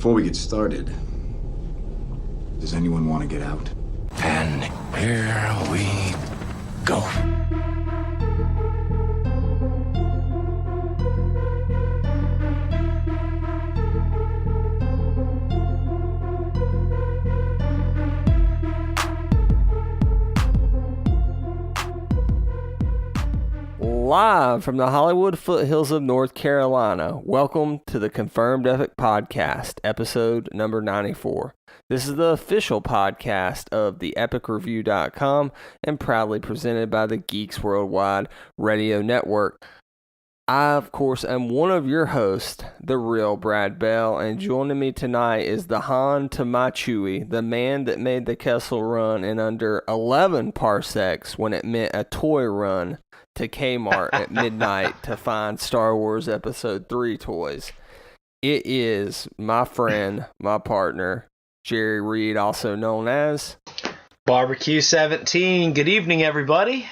Before we get started, does anyone want to get out? And here we go. Live from the Hollywood foothills of North Carolina, welcome to the Confirmed Epic Podcast, episode number 94. This is the official podcast of the epicreview.com and proudly presented by the Geeks Worldwide Radio Network. I, of course, am one of your hosts, the real Brad Bell, and joining me tonight is the Han to my Chewie, the man that made the Kessel Run in under 11 parsecs when it meant a toy run to Kmart at midnight to find Star Wars Episode 3 toys. It is my friend, my partner, Jerry Reed, also known as Barbecue 17. Good evening, everybody.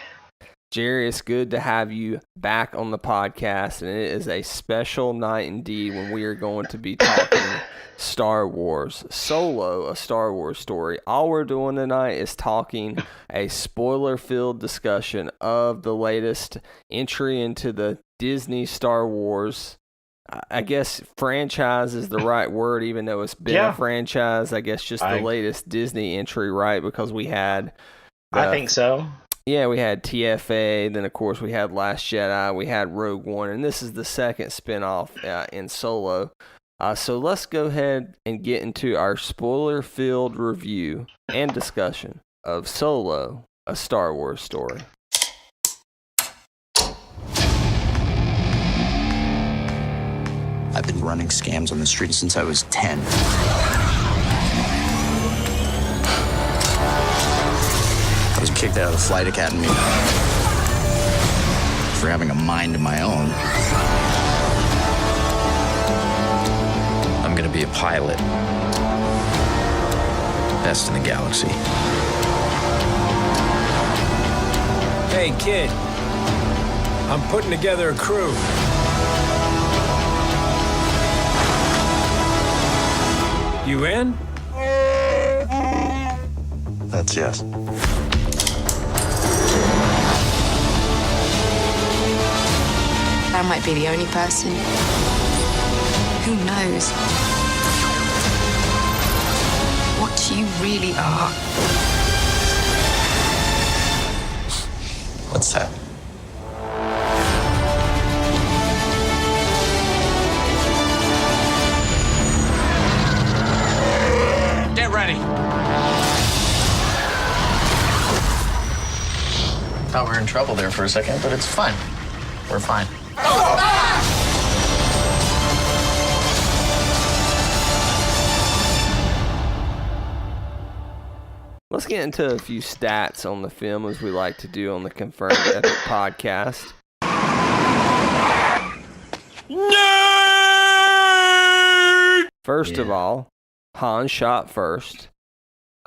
Jerry, it's good to have you back on the podcast, and it is a special night indeed when we are going to be talking Star Wars, Solo, a Star Wars story. All we're doing tonight is talking a spoiler-filled discussion of the latest entry into the Disney Star Wars. I guess franchise is the right word, even though it's been a franchise. I guess just the latest Disney entry, right? Because we had... I think so. Yeah, we had TFA, then of course we had Last Jedi, we had Rogue One, and this is the second spinoff in Solo. So let's go ahead and get into our spoiler-filled review and discussion of Solo, a Star Wars story. I've been running scams on the street since I was 10. I was kicked out of the flight academy for having a mind of my own. I'm gonna be a pilot. Best in the galaxy. Hey, kid. I'm putting together a crew. You in? That's yes. I might be the only person. Who knows what you really are? What's that? Get ready. Thought we were in trouble there for a second, but it's fine. We're fine. Let's get into a few stats on the film, as we like to do on the Confirmed Epic Podcast. First of all, Han shot first.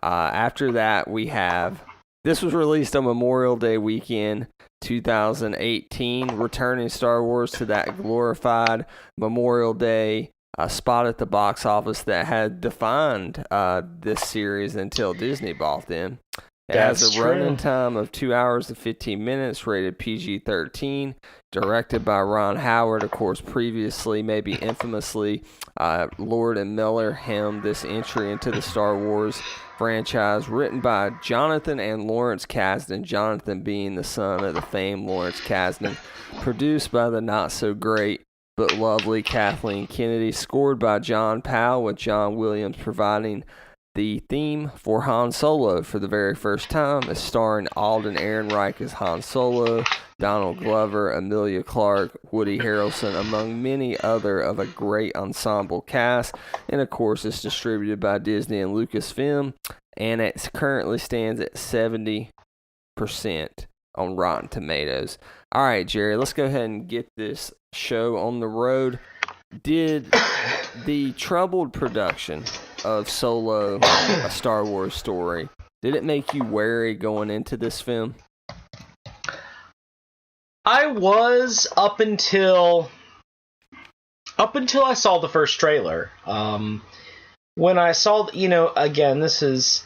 After that, we have... This was released on Memorial Day weekend, 2018, returning Star Wars to that glorified Memorial Day spot at the box office that had defined this series until Disney bought them. It has a running time of 2 hours and 15 minutes, rated PG-13, directed by Ron Howard. Of course, previously, maybe infamously, Lord and Miller helmed this entry into the Star Wars franchise, written by Jonathan and Lawrence Kasdan, Jonathan being the son of the famed Lawrence Kasdan, produced by the not-so-great but lovely Kathleen Kennedy, scored by John Powell, with John Williams providing the theme for Han Solo for the very first time, is starring Alden Ehrenreich as Han Solo, Donald Glover, Emilia Clarke, Woody Harrelson, among many other of a great ensemble cast. And of course, it's distributed by Disney and Lucasfilm, and it currently stands at 70% on Rotten Tomatoes. All right, Jerry, let's go ahead and get this show on the road. Did the troubled production of Solo, a Star Wars story, did it make you wary going into this film? I was up until I saw the first trailer. when I saw, again, this is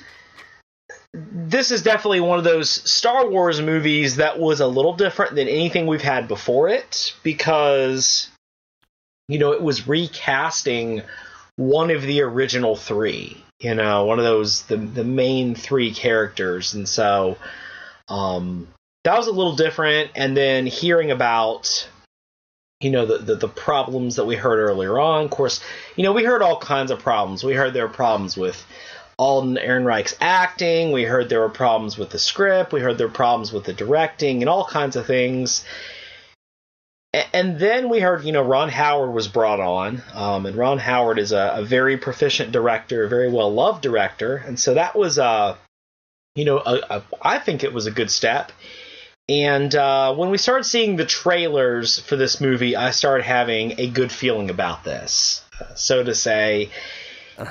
definitely one of those Star Wars movies that was a little different than anything we've had before it, because, it was recasting one of the original three, one of those, the main three characters. And so that was a little different. And then hearing about, the problems that we heard earlier on. Of course, we heard all kinds of problems. We heard there were problems with Alden Ehrenreich's acting. We heard there were problems with the script. We heard there were problems with the directing and all kinds of things. And then we heard, Ron Howard was brought on. And Ron Howard is a very proficient director, a very well-loved director. And so that was, I think it was a good step. And when we started seeing the trailers for this movie, I started having a good feeling about this, so to say.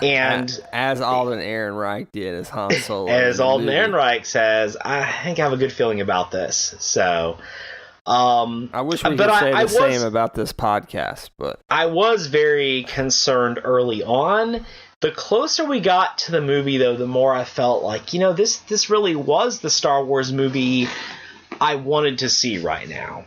And as Alden Ehrenreich did as Han Solo. As Alden Ehrenreich says, I think I have a good feeling about this. So I wish we could say the same about this podcast, but I was very concerned early on. The closer we got to the movie, though, the more I felt like, this really was the Star Wars movie I wanted to see right now.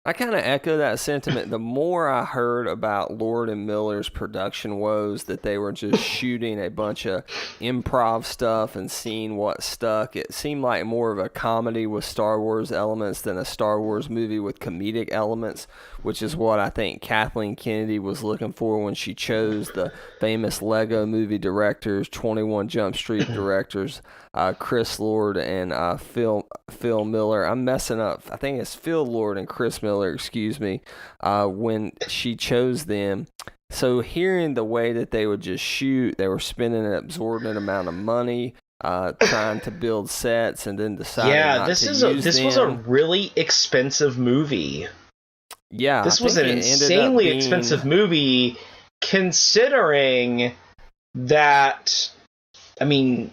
I kind of echo that sentiment. The more I heard about Lord and Miller's production woes, that they were just shooting a bunch of improv stuff and seeing what stuck, it seemed like more of a comedy with Star Wars elements than a Star Wars movie with comedic elements, which is what I think Kathleen Kennedy was looking for when she chose the famous Lego movie directors, 21 Jump Street directors, Chris Lord and Phil Miller. I'm messing up. I think it's Phil Lord and Chris Miller, excuse me, when she chose them. So hearing the way that they would just shoot, they were spending an absorbent amount of money trying to build sets and then deciding not to use them. This was a really expensive movie. Yeah, this was an insanely expensive movie, considering that, Emilia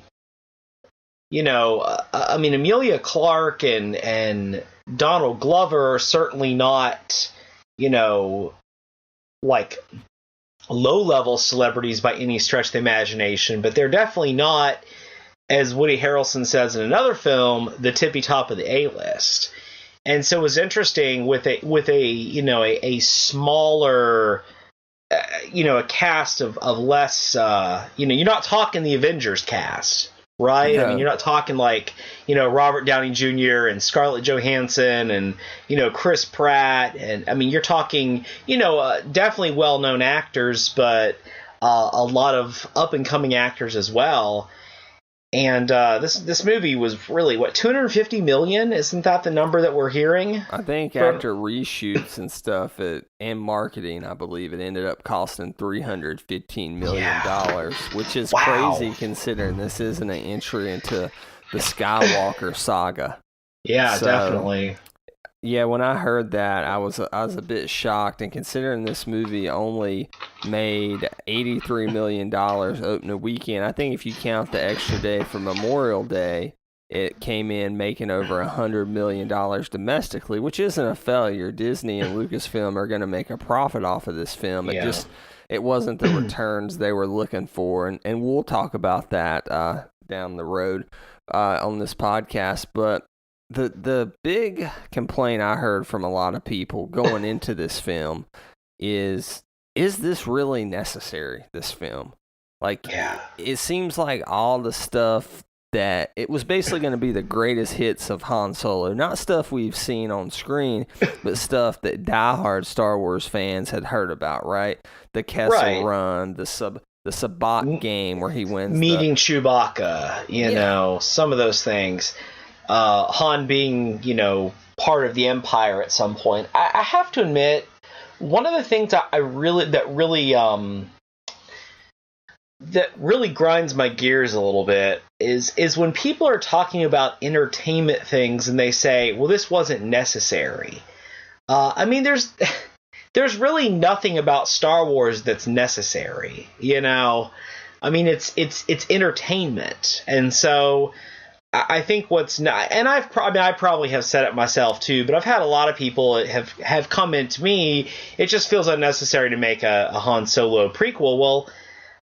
Clarke and Donald Glover are certainly not, like low-level celebrities by any stretch of the imagination, but they're definitely not, as Woody Harrelson says in another film, the tippy top of the A-list. And so it was interesting with a smaller, a cast of less, you're not talking the Avengers cast, right? Yeah. You're not talking like, Robert Downey Jr. and Scarlett Johansson and, Chris Pratt. And you're talking, definitely well-known actors, but a lot of up-and-coming actors as well. And this movie was really, $250 million? Isn't that the number that we're hearing? I think after reshoots and stuff and marketing, I believe it ended up costing $315 million, which is crazy considering this isn't an entry into the Skywalker saga. Yeah, so, definitely. Yeah, when I heard that, I was a bit shocked, and considering this movie only made $83 million opening weekend, I think if you count the extra day for Memorial Day, it came in making over $100 million domestically, which isn't a failure. Disney and Lucasfilm are going to make a profit off of this film. It wasn't the returns they were looking for, and we'll talk about that down the road on this podcast, but The big complaint I heard from a lot of people going into this film is this really necessary, this film? It seems like all the stuff that it was basically going to be the greatest hits of Han Solo, not stuff we've seen on screen, but stuff that diehard Star Wars fans had heard about, right? The Kessel Run, the Sabacc game where he wins meeting Chewbacca, some of those things. Han being, part of the Empire at some point. I have to admit, one of the things that really grinds my gears a little bit is when people are talking about entertainment things and they say, well, this wasn't necessary. There's really nothing about Star Wars that's necessary, It's entertainment. And so I think what's not, and I probably have said it myself too, but I've had a lot of people have come into me. It just feels unnecessary to make a Han Solo prequel. Well,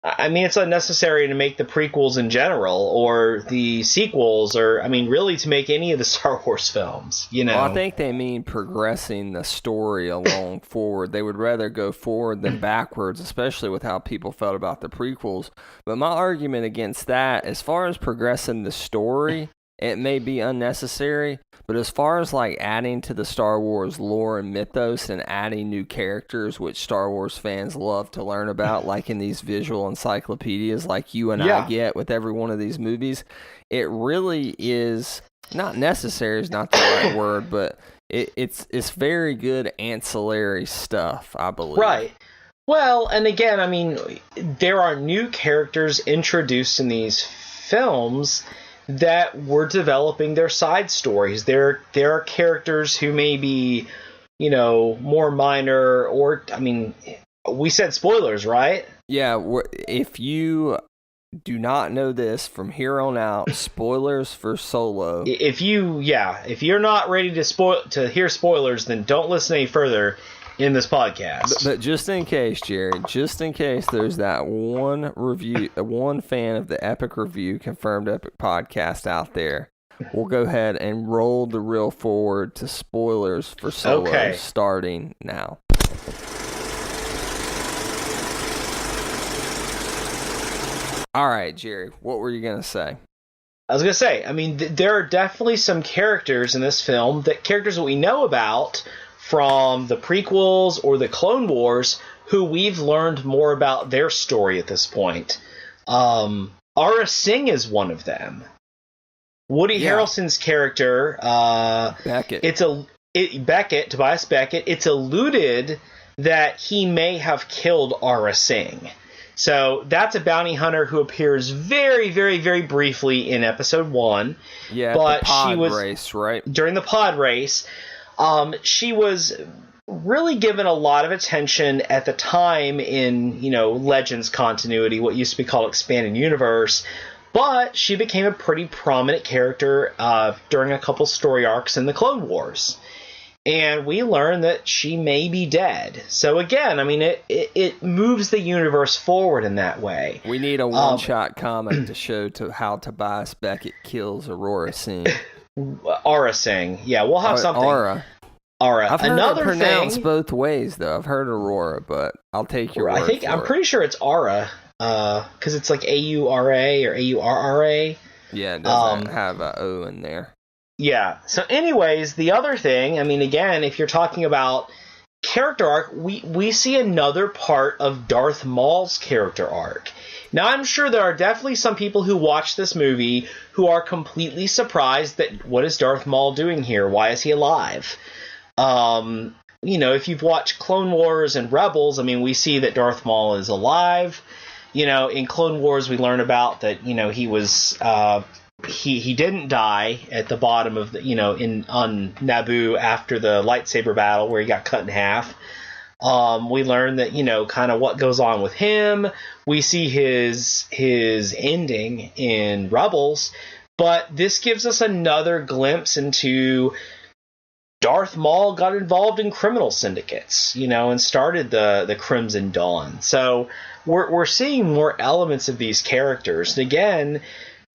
I mean, it's unnecessary to make the prequels in general, or the sequels, or, I mean, really to make any of the Star Wars films, you know? Well, I think they mean progressing the story along forward. They would rather go forward than backwards, especially with how people felt about the prequels. But my argument against that, as far as progressing the story, it may be unnecessary, but as far as like adding to the Star Wars lore and mythos and adding new characters, which Star Wars fans love to learn about, like in these visual encyclopedias like you and I get with every one of these movies, it really is not necessary is not the right word, but it's very good ancillary stuff, I believe. Right. Well, and again, I mean, there are new characters introduced in these films that were developing their side stories. There are characters who may be, you know, more minor, or, I mean, we said spoilers, right? Yeah, if you do not know this from here on out, spoilers for Solo. If you're not ready to hear spoilers, then don't listen any further in this podcast. But just in case, Jerry, just in case there's that one fan of the Epic Review, Confirmed Epic podcast out there, we'll go ahead and roll the reel forward to spoilers for Solo starting now. All right, Jerry, what were you going to say? I was going to say, I mean, there are definitely some characters in this film, characters that we know about from the prequels or the Clone Wars, who we've learned more about their story at this point. Aurra Sing is one of them. Woody Harrelson's character, Beckett. Tobias Beckett, it's alluded that he may have killed Aurra Sing. So that's a bounty hunter who appears very, very, very briefly in episode 1. Yeah, but the pod she was race, right? During the pod race. She was really given a lot of attention at the time in, you know, Legends continuity, what used to be called Expanded Universe, but she became a pretty prominent character during a couple story arcs in the Clone Wars. And we learned that she may be dead. So again, I mean, it moves the universe forward in that way. We need a one-shot comic to show how Tobias Beckett kills Aurra Sing. Aurra Sing. Yeah, we'll have something. Aurra. I've heard it pronounced both ways, though. I've heard Aurora, but I'll take your word for it. I'm pretty sure it's Aura, because it's like A-U-R-A or A-U-R-R-A. Yeah, it doesn't have an O in there. Yeah. So anyways, the other thing, I mean, again, if you're talking about character arc, we see another part of Darth Maul's character arc. Now, I'm sure there are definitely some people who watch this movie who are completely surprised that what is Darth Maul doing here? Why is he alive? You know, if you've watched Clone Wars and Rebels, I mean, we see that Darth Maul is alive. You know, in Clone Wars, we learn about that, you know, he was, he didn't die at the bottom of the, you know, on Naboo after the lightsaber battle where he got cut in half. We learn that, you know, kind of what goes on with him. We see his ending in Rebels, but this gives us another glimpse into Darth Maul got involved in criminal syndicates, you know, and started the Crimson Dawn. So we're seeing more elements of these characters. And again,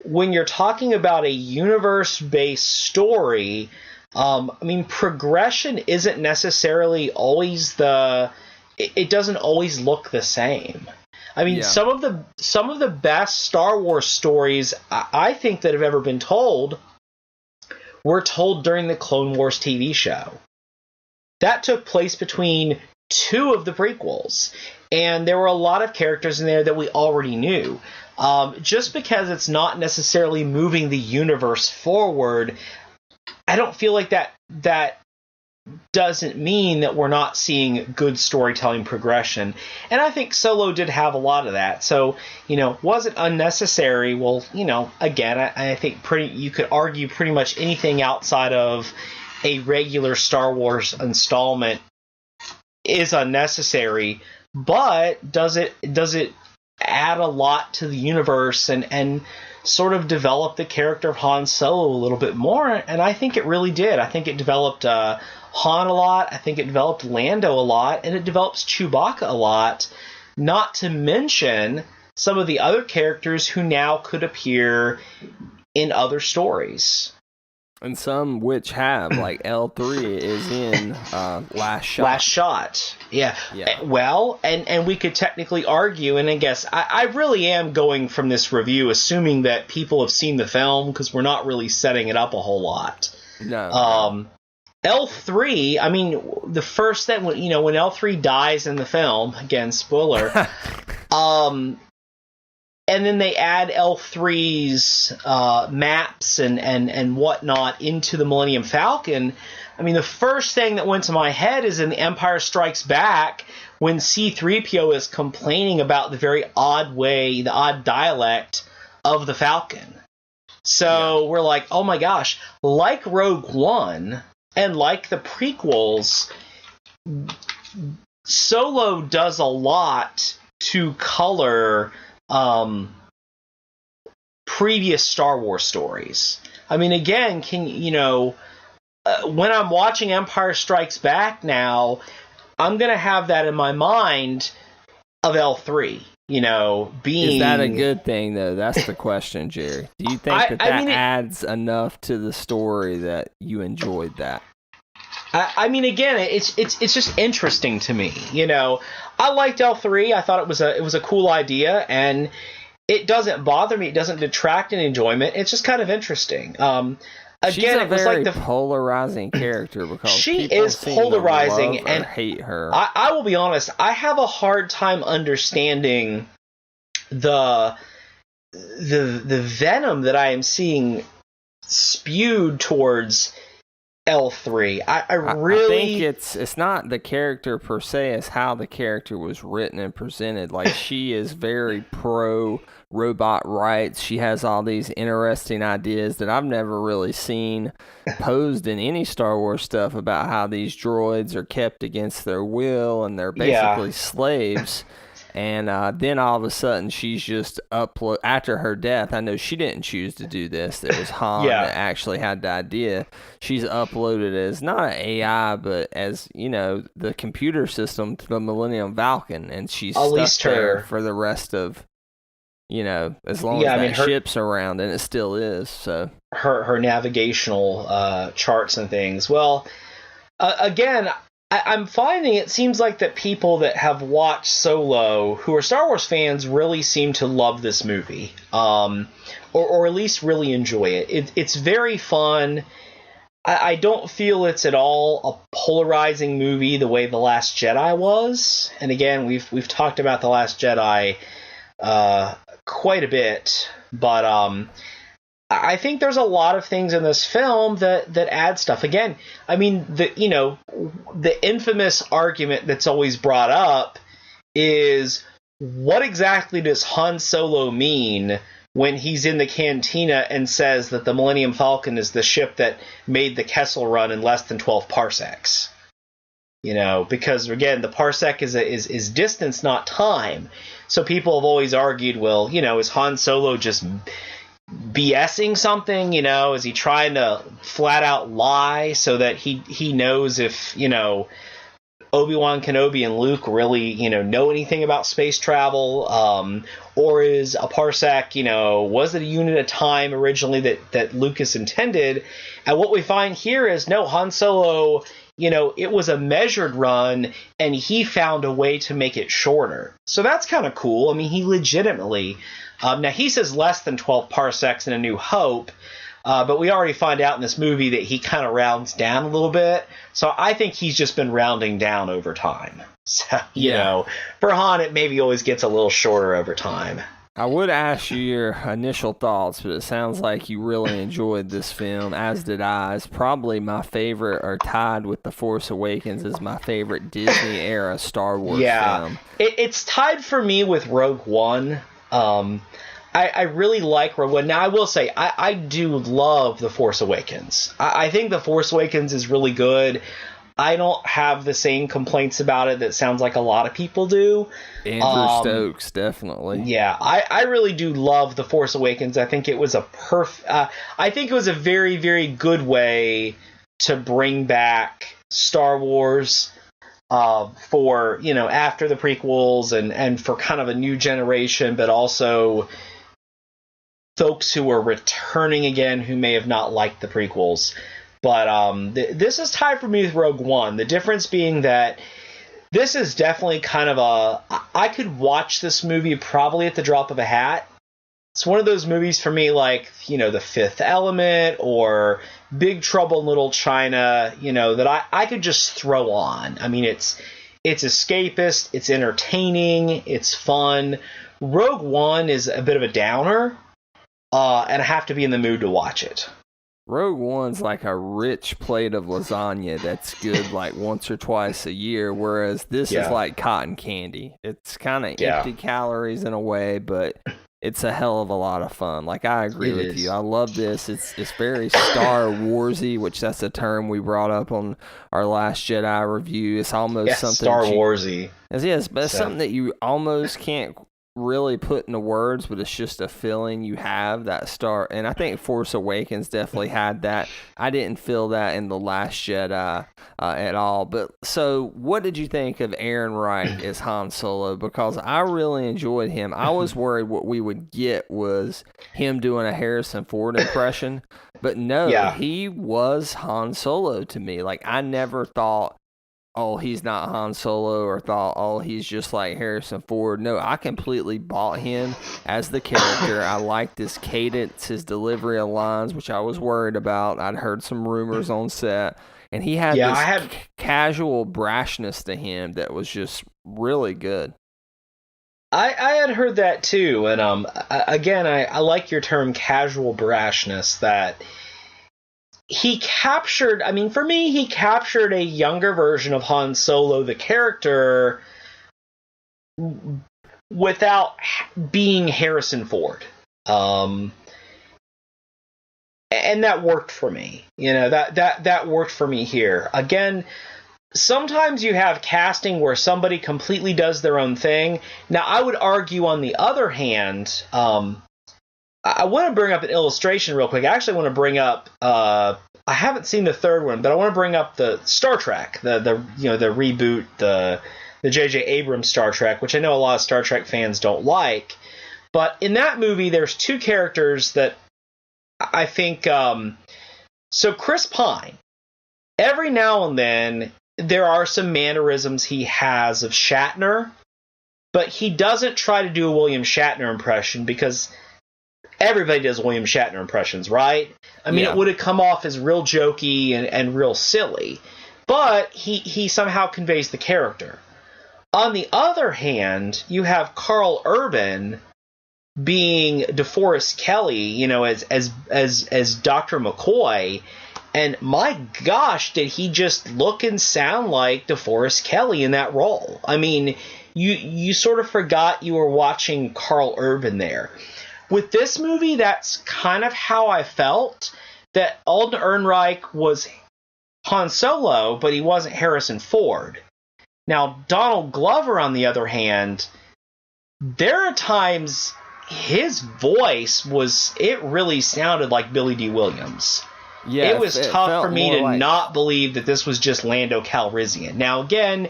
when you're talking about a universe-based story, I mean, progression isn't necessarily always it doesn't always look the same. I mean, some of the best Star Wars stories I think that have ever been told were told during the Clone Wars TV show. That took place between 2 of the prequels, and there were a lot of characters in there that we already knew. Just because it's not necessarily moving the universe forward, I don't feel like that doesn't mean that we're not seeing good storytelling progression. And I think Solo did have a lot of that. So, you know, was it unnecessary? Well, you know, again, I think you could argue pretty much anything outside of a regular Star Wars installment is unnecessary. But does it add a lot to the universe and sort of develop the character of Han Solo a little bit more, and I think it really did. I think it developed Han a lot, I think it developed Lando a lot, and it develops Chewbacca a lot, not to mention some of the other characters who now could appear in other stories. And some which have, like L3 is in Last Shot. Last Shot, yeah. Well, and we could technically argue, and I guess I really am going from this review assuming that people have seen the film, because we're not really setting it up a whole lot. No. L3, I mean, the first that when L3 dies in the film, again, spoiler, and then they add L3's maps and whatnot into the Millennium Falcon. I mean, the first thing that went to my head is in The Empire Strikes Back, when C-3PO is complaining about the very odd way, the odd dialect of the Falcon. So we're like, oh my gosh, like Rogue One and like the prequels, Solo does a lot to color previous Star Wars stories. I mean, again, when I'm watching Empire Strikes Back now, I'm going to have that in my mind of L3, being... Is that a good thing, though? That's the question, Jerry. Do you think that adds enough to the story that you enjoyed that? I mean, again, it's just interesting to me. I liked L3. I thought it was a cool idea, and it doesn't bother me. It doesn't detract in enjoyment. It's just kind of interesting. Again, she's a very polarizing character, because she is polarizing and hate her. I will be honest. I have a hard time understanding the venom that I am seeing spewed towards L3. I really think it's not the character per se, it's how the character was written and presented. Like, she is very pro robot rights. She has all these interesting ideas that I've never really seen posed in any Star Wars stuff about how these droids are kept against their will and they're basically slaves. And then all of a sudden, she's just after her death. I know she didn't choose to do this. It was Han that actually had the idea. She's uploaded as not an AI, but as the computer system to the Millennium Falcon, and she's stuck there for the rest of as long as that ship's around, and it still is. So her navigational charts and things. Well, again, I'm finding it seems like that people that have watched Solo, who are Star Wars fans, really seem to love this movie, or at least really enjoy it. It's very fun. I don't feel it's at all a polarizing movie the way The Last Jedi was. And again, we've talked about The Last Jedi quite a bit, but I think there's a lot of things in this film that add stuff. Again, I mean, the infamous argument that's always brought up is, what exactly does Han Solo mean when he's in the cantina and says that the Millennium Falcon is the ship that made the Kessel Run in less than 12 parsecs? Because again, the parsec is distance, not time. So people have always argued, well, is Han Solo just BSing something? Is he trying to flat out lie so that he knows if Obi-Wan Kenobi and Luke really know anything about space travel, or is a parsec was it a unit of time originally that Lucas intended? And what we find here is, no, Han Solo, it was a measured run, and he found a way to make it shorter. So that's kind of cool. I mean, he legitimately... now, he says less than 12 parsecs in A New Hope, but we already find out in this movie that he kind of rounds down a little bit. So I think he's just been rounding down over time. So, for Han, it maybe always gets a little shorter over time. I would ask you your initial thoughts, but it sounds like you really enjoyed this film, as did I. It's probably my favorite, or tied with The Force Awakens as my favorite Disney-era Star Wars film. It's tied for me with Rogue One. I really like Rogue One. Now, I will say, I do love The Force Awakens. I think The Force Awakens is really good. I don't have the same complaints about it that sounds like a lot of people do. Andrew Stokes, definitely. Yeah, I really do love The Force Awakens. I think it was I think it was a very, very good way to bring back Star Wars for, you know, after the prequels and for kind of a new generation, but also folks who are returning again who may have not liked the prequels. But this is tied for me with Rogue One. The difference being that this is definitely kind of I could watch this movie probably at the drop of a hat. It's one of those movies for me like, you know, The Fifth Element or Big Trouble in Little China, you know, that I could just throw on. I mean, it's escapist, it's entertaining, it's fun. Rogue One is a bit of a downer, and I have to be in the mood to watch it. Rogue One's like a rich plate of lasagna that's good like once or twice a year, whereas this is like cotton candy. It's kind of empty calories in a way, but it's a hell of a lot of fun. Like, I agree with you. I love this. It's very Star Warsy, which that's a term we brought up on our Last Jedi review. It's almost something Star Warsy. Yes, but it's something that you almost can't really put into words, but it's just a feeling you have, that Star. And I think Force Awakens definitely had that. I didn't feel that in The Last Jedi at all. But so what did you think of Aaron Wright as Han Solo? Because I really enjoyed him. I was worried what we would get was him doing a Harrison Ford impression, but no, he was Han Solo to me. Like, I never thought, oh, he's not Han Solo, or thought, oh, he's just like Harrison Ford. No, I completely bought him as the character. I liked his cadence, his delivery of lines, which I was worried about. I'd heard some rumors on set. And he had this casual brashness to him that was just really good. I had heard that too. And again, I like your term casual brashness, that he captured, I mean, for me, he captured a younger version of Han Solo, the character, without being Harrison Ford. And that worked for me. You know, that worked for me here. Again, sometimes you have casting where somebody completely does their own thing. Now, I would argue, on the other hand, I want to bring up an illustration real quick. I actually want to bring up, I haven't seen the third one, but I want to bring up the Star Trek, the reboot, the J.J. Abrams Star Trek, which I know a lot of Star Trek fans don't like. But in that movie, there's two characters that I think, so Chris Pine, every now and then, there are some mannerisms he has of Shatner, but he doesn't try to do a William Shatner impression, because everybody does William Shatner impressions, right? I mean, it would have come off as real jokey and real silly, but he somehow conveys the character. On the other hand, you have Carl Urban being DeForest Kelley, you know, as Dr. McCoy, and my gosh, did he just look and sound like DeForest Kelley in that role? I mean, you sort of forgot you were watching Carl Urban there. With this movie, that's kind of how I felt, that Alden Ehrenreich was Han Solo, but he wasn't Harrison Ford. Now, Donald Glover, on the other hand, there are times his voice it really sounded like Billy D. Williams. Yeah, it was tough for me to not believe that this was just Lando Calrissian. Now, again,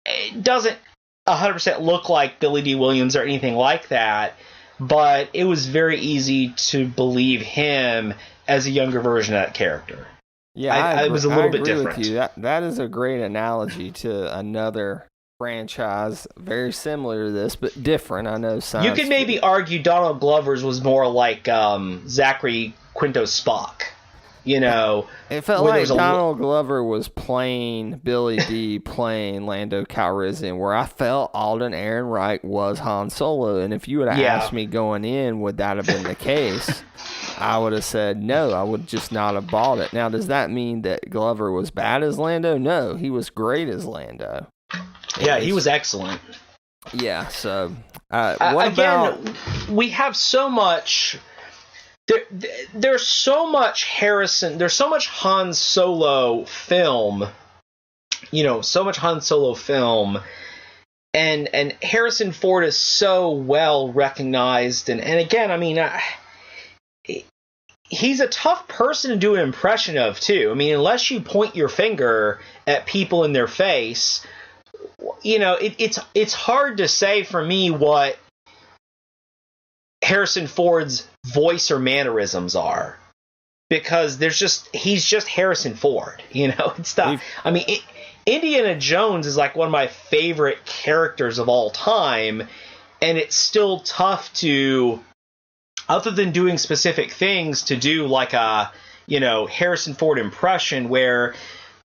it doesn't 100% look like Billy D. Williams or anything like that, but it was very easy to believe him as a younger version of that character. Yeah, I was a little bit different. With you. That is a great analogy to another franchise, very similar to this, but different. I know some. You could maybe argue Donald Glover's was more like Zachary Quinto Spock. You know, it felt like Donald Glover was playing Billy D, playing Lando Calrissian, where I felt Alden Ehrenreich was Han Solo. And if you would have asked me going in, would that have been the case? I would have said no. I would just not have bought it. Now, does that mean that Glover was bad as Lando? No, he was great as Lando. He was excellent. Yeah. So, we have so much. There's so much Han Solo film so much Han Solo film, and Harrison Ford is so well recognized, and again, I mean, he's a tough person to do an impression of too. I mean, unless you point your finger at people in their face, it's hard to say for me what Harrison Ford's voice or mannerisms are, because he's just Harrison Ford. It's not. I mean, Indiana Jones is like one of my favorite characters of all time, and it's still tough to, other than doing specific things, to do like a Harrison Ford impression, where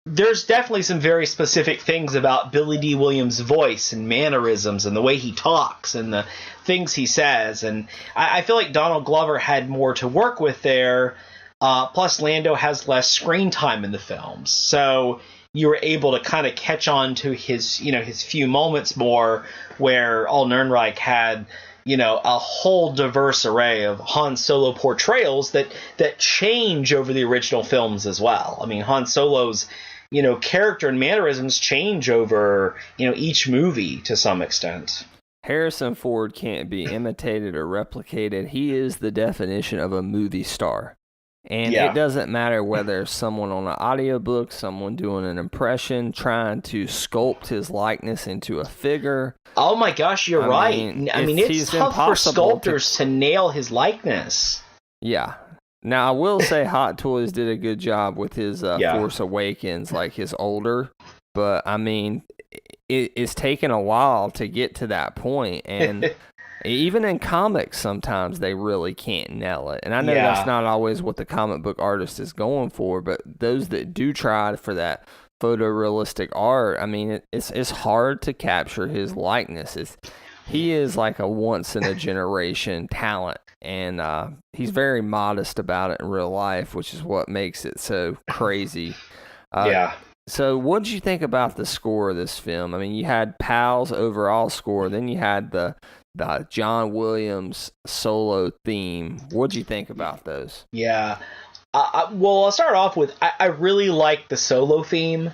there's definitely some very specific things about Billy D. Williams' voice and mannerisms and the way he talks and the things he says. And I feel like Donald Glover had more to work with there. Plus, Lando has less screen time in the films. So you were able to kind of catch on to his few moments more, where Alden Ehrenreich had, a whole diverse array of Han Solo portrayals that change over the original films as well. I mean, Han Solo's character and mannerisms change over, each movie to some extent. Harrison Ford can't be imitated or replicated. He is the definition of a movie star. And it doesn't matter whether someone on an audiobook, someone doing an impression, trying to sculpt his likeness into a figure. Oh my gosh, you're right. It's tough for sculptors to nail his likeness. Yeah. Now, I will say Hot Toys did a good job with his Force Awakens, like his older. But, I mean, it's taken a while to get to that point. And even in comics, sometimes they really can't nail it. And I know that's not always what the comic book artist is going for. But those that do try for that photorealistic art, I mean, it's hard to capture his likeness. He is like a once-in-a-generation talent. And he's very modest about it in real life, which is what makes it so crazy. So what did you think about the score of this film? I mean, you had Pal's overall score, then you had the John Williams solo theme. What did you think about those? Yeah. Well, I'll start off with, I really like the solo theme.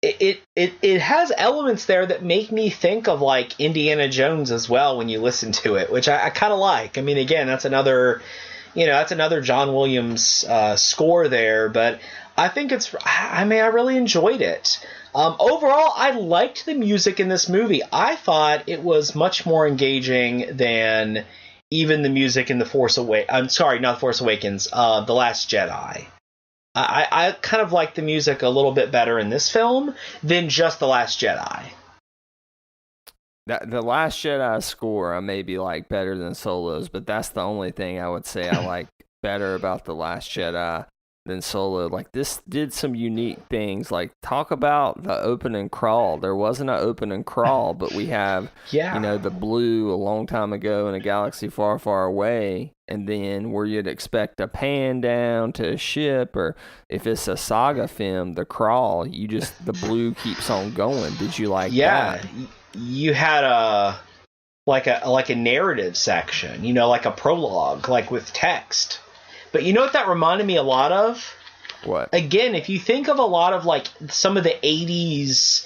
It has elements there that make me think of like Indiana Jones as well when you listen to it, which I kind of like. I mean, again, that's another John Williams score there, but I think I really enjoyed it. Overall, I liked the music in this movie. I thought it was much more engaging than even the music in The Last Jedi. I kind of like the music a little bit better in this film than just The Last Jedi. The Last Jedi score I may be like better than Solo's, but that's the only thing I would say I like better about The Last Jedi than Solo. Like, this did some unique things. Like, talk about the open and crawl. There wasn't an open and crawl, but we have, the blue a long time ago in a galaxy far, far away, and then where you'd expect a pan down to a ship, or if it's a saga film, the crawl, the blue keeps on going. Did you like that? You had a narrative section, like a prologue, like with text. But you know what that reminded me a lot of? What? Again, if you think of a lot of like some of the 80s,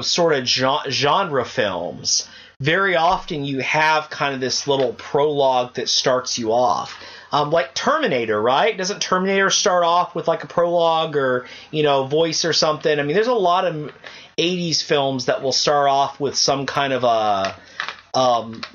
sort of genre films, very often you have kind of this little prologue that starts you off. Like Terminator, right? Doesn't Terminator start off with like a prologue or, voice or something? I mean, there's a lot of 80s films that will start off with some kind of a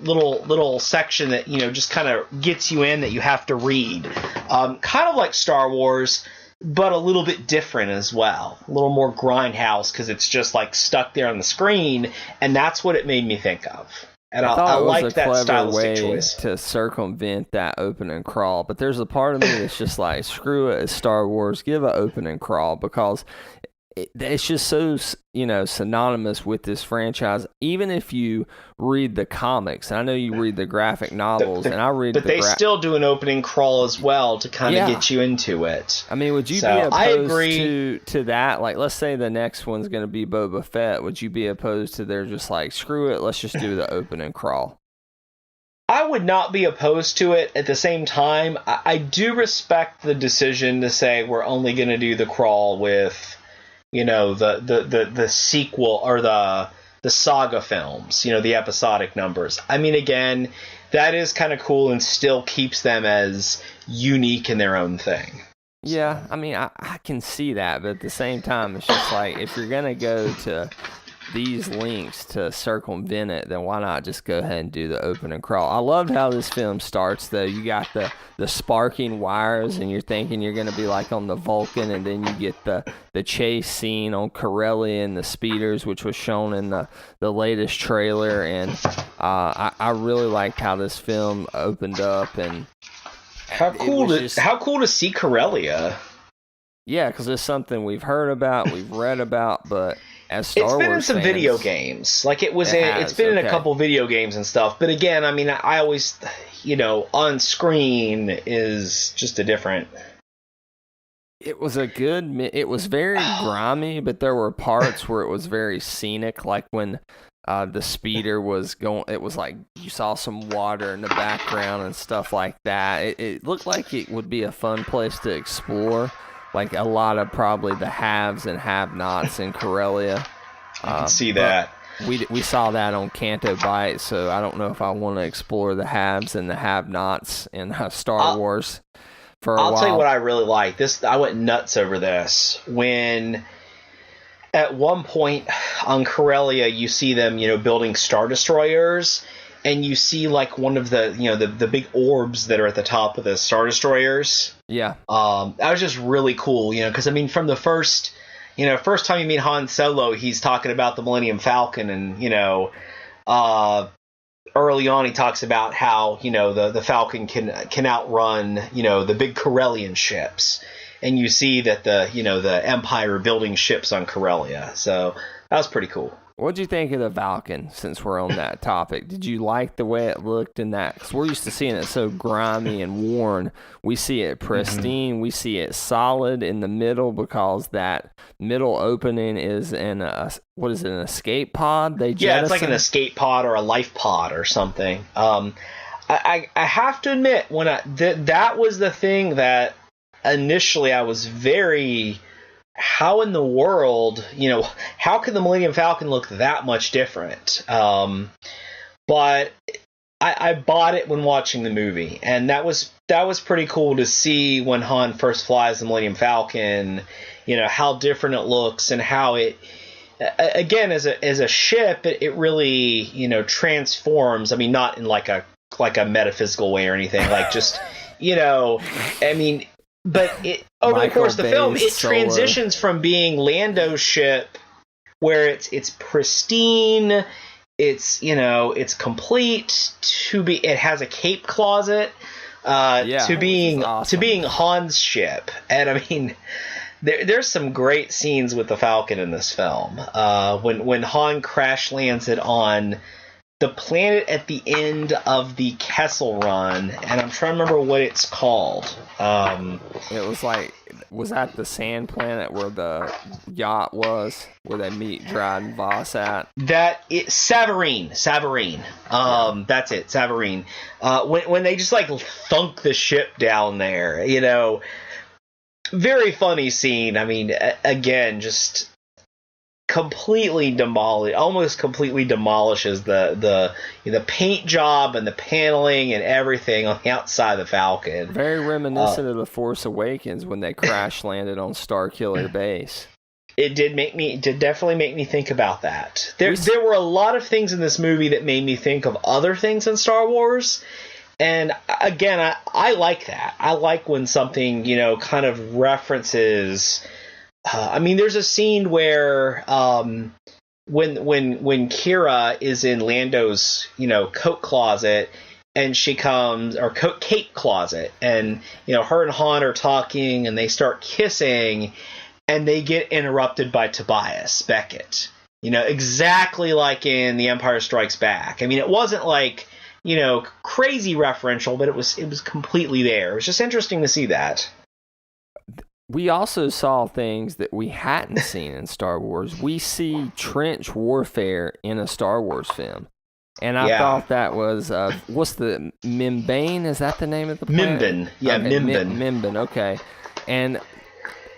little section that just kind of gets you in that you have to read, kind of like Star Wars, but a little bit different as well, a little more grindhouse, because it's just like stuck there on the screen, and that's what it made me think of. And I like that stylistic choice to circumvent that open and crawl. But there's a part of me that's just like, screw it, it's Star Wars, give an open and crawl, because it's just so synonymous with this franchise. Even if you read the comics, and I know you read the graphic novels, and I read, but they still do an opening crawl as well to kind of get you into it. I mean, would you be opposed to that? Like, let's say the next one's going to be Boba Fett. Would you be opposed to they're just like, screw it, let's just do the opening crawl? I would not be opposed to it. At the same time, I do respect the decision to say we're only going to do the crawl with the sequel or the saga films, the episodic numbers. I mean, again, that is kind of cool and still keeps them as unique in their own thing. Yeah, I mean, I can see that, but at the same time, it's just like, if you're going to go to these links to circumvent it, then why not just go ahead and do the open and crawl? I loved how this film starts, though. You got the sparking wires, and you're thinking you're going to be like on the Vulcan, and then you get the chase scene on Corellia and the speeders, which was shown in the latest trailer, and I really liked how this film opened up. And how cool to see Corellia. Yeah, because it's something we've heard about, we've read about, but as Star Wars it's been in some fans, video games. Like it's been in a couple video games and stuff. But again, I mean, I always, on screen is just a different. It was it was very grimy, but there were parts where it was very scenic, like when the speeder was going, it was like you saw some water in the background and stuff like that. It looked like it would be a fun place to explore. Like a lot of probably the haves and have-nots in Corellia. I can see that. We saw that on Canto Bight, so I don't know if I want to explore the haves and the have-nots in Star Wars for a while. I'll tell you what I really like. I went nuts over this. When at one point on Corellia, you see them, building Star Destroyers, and you see like one of the, the big orbs that are at the top of the Star Destroyers. Yeah. That was just really cool, because I mean, from the first time you meet Han Solo, he's talking about the Millennium Falcon, and early on he talks about how the Falcon can outrun the big Corellian ships, and you see that the Empire are building ships on Corellia, so that was pretty cool. What'd you think of the Falcon, since we're on that topic? Did you like the way it looked in that? Because we're used to seeing it so grimy and worn. We see it pristine. Mm-hmm. We see it solid in the middle, because that middle opening is in an escape pod? Yeah, it's like an escape pod or a life pod or something. I have to admit, when that was the thing that initially I was very... How in the world, how can the Millennium Falcon look that much different? But I bought it when watching the movie, and that was pretty cool to see when Han first flies the Millennium Falcon, how different it looks, and how it, again, as a ship, it really, transforms. I mean, not in like a metaphysical way or anything, like just, I mean... But over the course of the film, it transitions from being Lando's ship, where it's pristine, it's complete, it has a cape closet, to being Han's ship. And I mean, there's some great scenes with the Falcon in this film. When Han crash lands it on the planet at the end of the Kessel Run, and I'm trying to remember what it's called. It was like, was that the sand planet where the yacht was, where they meet Dryden Voss at? Savareen. That's it, Savareen. When they just like thunk the ship down there, very funny scene. I mean, again, just almost completely demolishes the paint job and the paneling and everything on the outside of the Falcon. Very reminiscent of The Force Awakens when they crash landed on Starkiller Base. It did definitely make me think about that. There were a lot of things in this movie that made me think of other things in Star Wars. And again, I like that. I like when something, kind of references... I mean, there's a scene where when Kira is in Lando's, coat closet, and she comes, or cape closet, and her and Han are talking, and they start kissing, and they get interrupted by Tobias Beckett. Exactly like in The Empire Strikes Back. I mean, it wasn't like crazy referential, but it was completely there. It was just interesting to see that. We also saw things that we hadn't seen in Star Wars. We see trench warfare in a Star Wars film. And I thought that was, what's the, Mimban? Is that the name of the planet? Mimban. Yeah, okay, Mimban, okay. And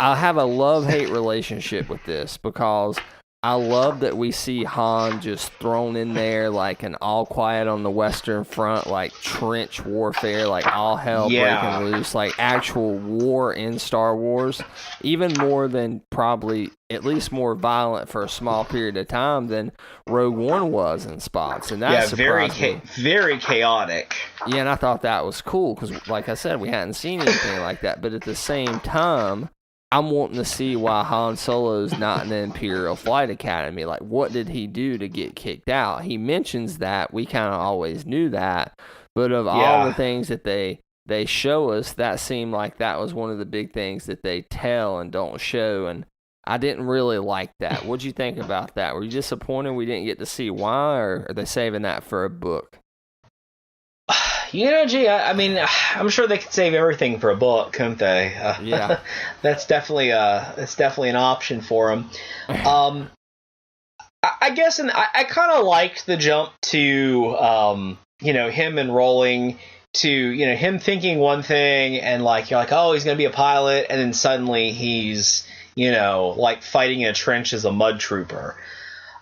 I have a love-hate relationship with this because I love that we see Han just thrown in there like an all quiet on the Western Front, like trench warfare, like all hell breaking loose, like actual war in Star Wars, even more than probably at least more violent for a small period of time than Rogue One was in spots. And that surprised me. Very chaotic. Yeah, and I thought that was cool because, like I said, we hadn't seen anything like that. But at the same time, I'm wanting to see why Han Solo's not in the Imperial Flight Academy. Like, what did he do to get kicked out? He mentions that. We kind of always knew that. But of all the things that they show us, that seemed like that was one of the big things that they tell and don't show. And I didn't really like that. What'd you think about that? Were you disappointed we didn't get to see why, or are they saving that for a book? Gee, I mean, I'm sure they could save everything for a book, couldn't they? Yeah, that's definitely an option for them. I guess, and I kind of liked the jump to him enrolling to him thinking one thing and like you're like, oh, he's gonna be a pilot, and then suddenly he's like fighting in a trench as a mud trooper.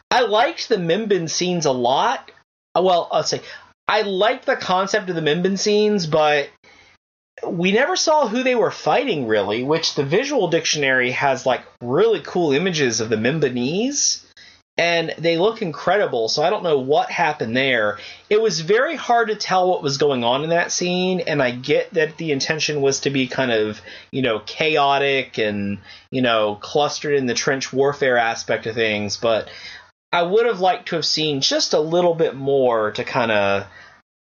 I liked the Mimban scenes a lot. Well, let's say I liked the concept of the Mimban scenes, but we never saw who they were fighting, really, which the visual dictionary has, like, really cool images of the Mimbanese, and they look incredible, so I don't know what happened there. It was very hard to tell what was going on in that scene, and I get that the intention was to be kind of, chaotic and, clustered in the trench warfare aspect of things, but I would have liked to have seen just a little bit more to kind of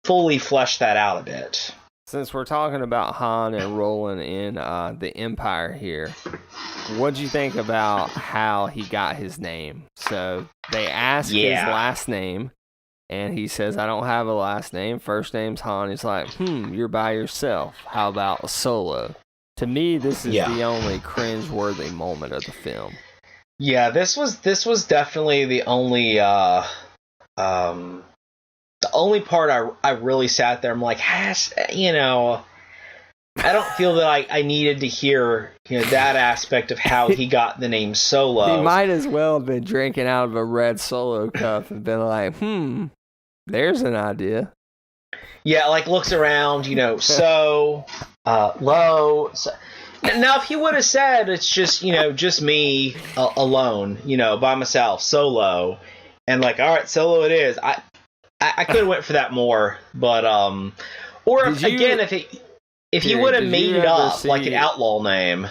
fully flesh that out a bit. Since we're talking about Han and rolling in the Empire here, what'd you think about how he got his name? So they ask his last name, and he says, I don't have a last name. First name's Han. He's like, you're by yourself. How about Solo? To me, this is the only cringe-worthy moment of the film. Yeah, this was definitely the only part I really sat there. I'm like, I don't feel that I needed to hear that aspect of how he got the name Solo. He might as well have been drinking out of a red Solo cup and been like, there's an idea. Yeah, like looks around, low. So. Now, if he would have said it's just, just me alone, by myself, solo, and like, all right, solo it is. I could have went for that more, but or if he would have made it up like an outlaw name.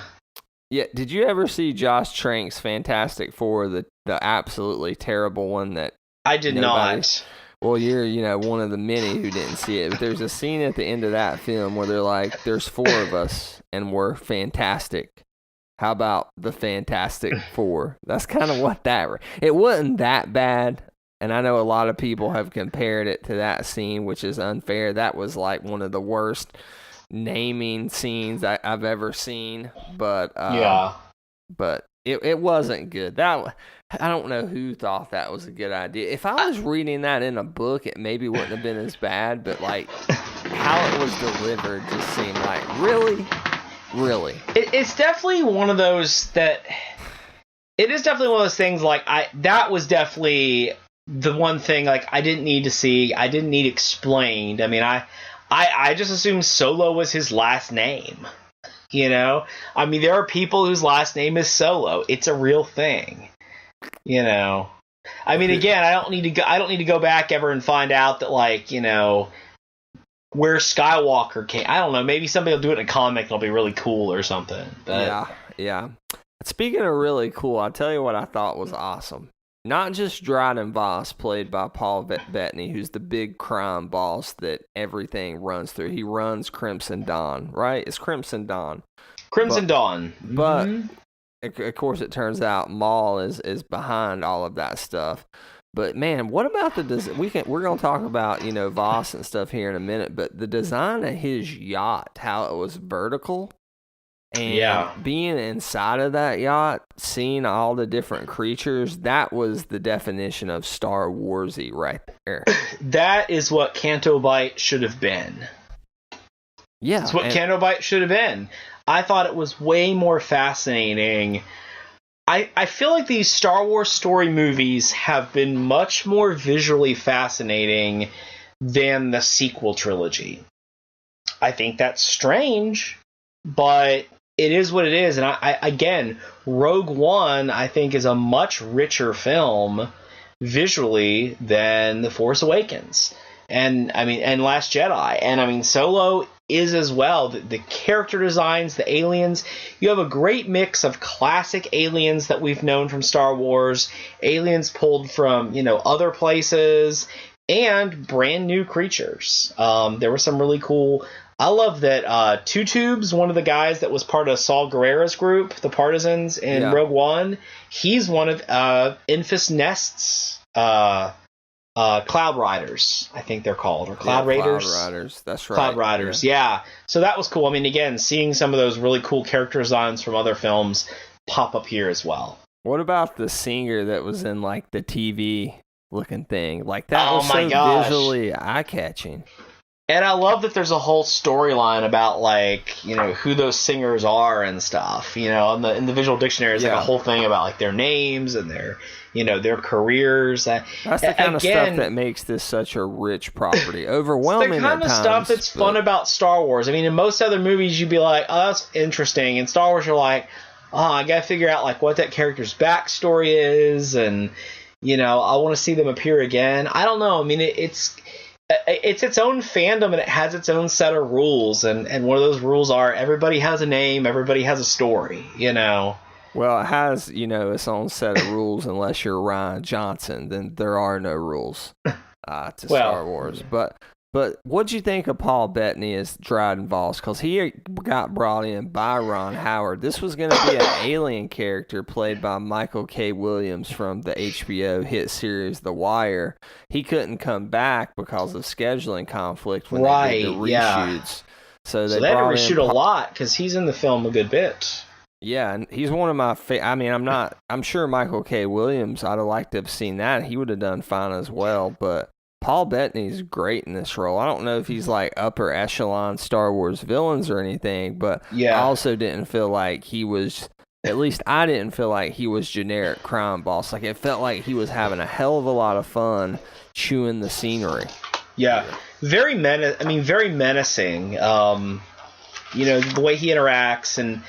Yeah, did you ever see Josh Trank's Fantastic Four, the absolutely terrible one that I did not? Well, you're, one of the many who didn't see it. But there's a scene at the end of that film where they're like, there's 4 of us, and we're fantastic. How about the Fantastic Four? That's kind of what that... It wasn't that bad, and I know a lot of people have compared it to that scene, which is unfair. That was like one of the worst naming scenes I've ever seen. But But it wasn't good. I don't know who thought that was a good idea. If I was reading that in a book, it maybe wouldn't have been as bad, but like how it was delivered just seemed like really. It's definitely one of those that it is definitely one of those things like that was definitely the one thing like I didn't need to see, I didn't need explained. I mean, I just assumed Solo was his last name. I mean, there are people whose last name is Solo. It's a real thing. I mean, again, I don't need to go back ever and find out that like, where Skywalker came. I don't know. Maybe somebody will do it in a comic. It'll be really cool or something. But... Yeah. Speaking of really cool, I'll tell you what I thought was awesome. Not just Dryden Voss, played by Paul Bettany, who's the big crime boss that everything runs through. He runs Crimson Dawn, right? It's Crimson Dawn. Dawn. But, of course, it turns out Maul is behind all of that stuff. But, man, what about we're going to talk about, Voss and stuff here in a minute, but the design of his yacht, how it was vertical, and being inside of that yacht, seeing all the different creatures, that was the definition of Star Warsy right there. That is what Canto Bight should have been. Yeah. That's what Canto Bight should have been. I thought it was way more fascinating. I feel like these Star Wars story movies have been much more visually fascinating than the sequel trilogy. I think that's strange, but it is what it is. And I again, Rogue One, I think, is a much richer film visually than The Force Awakens. And Last Jedi. And Solo is as well. The character designs, the aliens. You have a great mix of classic aliens that we've known from Star Wars, aliens pulled from, other places, and brand new creatures. There were some really cool. I love that Two Tubes, one of the guys that was part of Saul Guerrera's group, the Partisans in Rogue One, he's one of Enfys Nest's Cloud Riders, I think they're called, or Cloud Raiders. Cloud Riders, that's right. Cloud Riders, yeah. So that was cool. Again, seeing some of those really cool character designs from other films pop up here as well. What about the singer that was in like the TV looking thing? Like that was so visually eye-catching. And I love that there's a whole storyline about who those singers are and stuff. In the visual dictionary, there's like a whole thing about like their names and their careers. That's the kind of stuff that makes this such a rich property. Overwhelming. It's the kind of stuff that's fun about Star Wars. In most other movies, you'd be like, oh, that's interesting. In Star Wars, you're like, oh, I got to figure out like what that character's backstory is, and I want to see them appear again. I don't know. It's its own fandom, and it has its own set of rules, and one of those rules are everybody has a name, everybody has a story, Well, it has, its own set of rules. Unless you're Rian Johnson, then there are no rules to Star Wars. But what'd you think of Paul Bettany as Dryden Voss? Because he got brought in by Ron Howard. This was going to be an alien character played by Michael K. Williams from the HBO hit series The Wire. He couldn't come back because of scheduling conflict when they did the reshoots. Yeah. So they had to reshoot a lot because he's in the film a good bit. Yeah, and he's one of my I'm sure Michael K. Williams, I'd have liked to have seen that. He would have done fine as well, but Paul Bettany's great in this role. I don't know if he's like upper echelon Star Wars villains or anything, but I also didn't feel like he was, at least I didn't feel like he was generic crime boss. Like it felt like he was having a hell of a lot of fun chewing the scenery. Yeah, very menacing. The way he interacts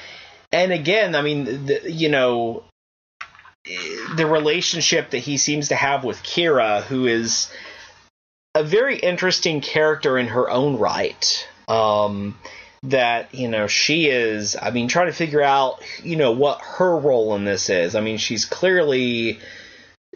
and again, the relationship that he seems to have with Kira, who is a very interesting character in her own right. That, she is, trying to figure out, what her role in this is.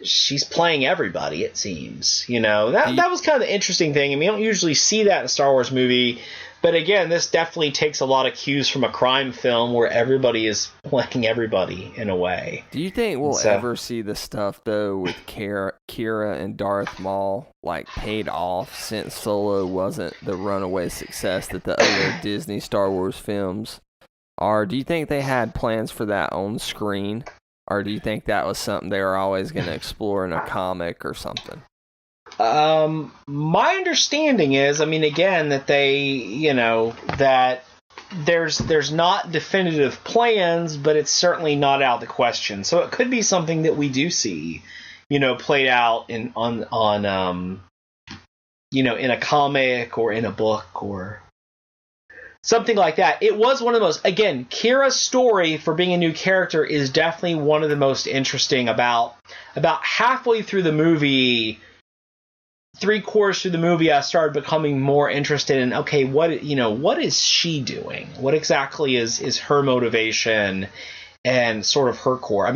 She's playing everybody, it seems. That was kind of the interesting thing. You don't usually see that in a Star Wars movie. But again, this definitely takes a lot of cues from a crime film where everybody is playing everybody in a way. Do you think we'll ever see the stuff, though, with Kira and Darth Maul, paid off since Solo wasn't the runaway success that the other Disney Star Wars films are? Do you think they had plans for that on screen? Or do you think that was something they were always going to explore in a comic or something? My understanding is, again, that they, that there's not definitive plans, but it's certainly not out of the question. So it could be something that we do see, played out in a comic or in a book or something like that. It was one of the most, again, Kira's story for being a new character is definitely one of the most interesting. About halfway through the movie, 3/4 through the movie, I started becoming more interested in, okay, what is she doing? What exactly is her motivation and sort of her core?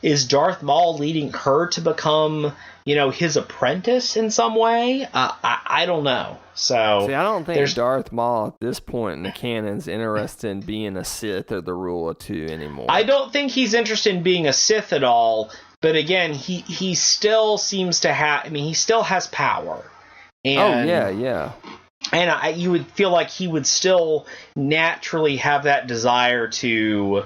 Is Darth Maul leading her to become, his apprentice in some way? I don't know. So see, I don't think Darth Maul at this point in the canon's interested in being a Sith or the rule of two anymore. I don't think he's interested in being a Sith at all. But again, he still seems to have. He still has power. And, yeah. And you would feel like he would still naturally have that desire to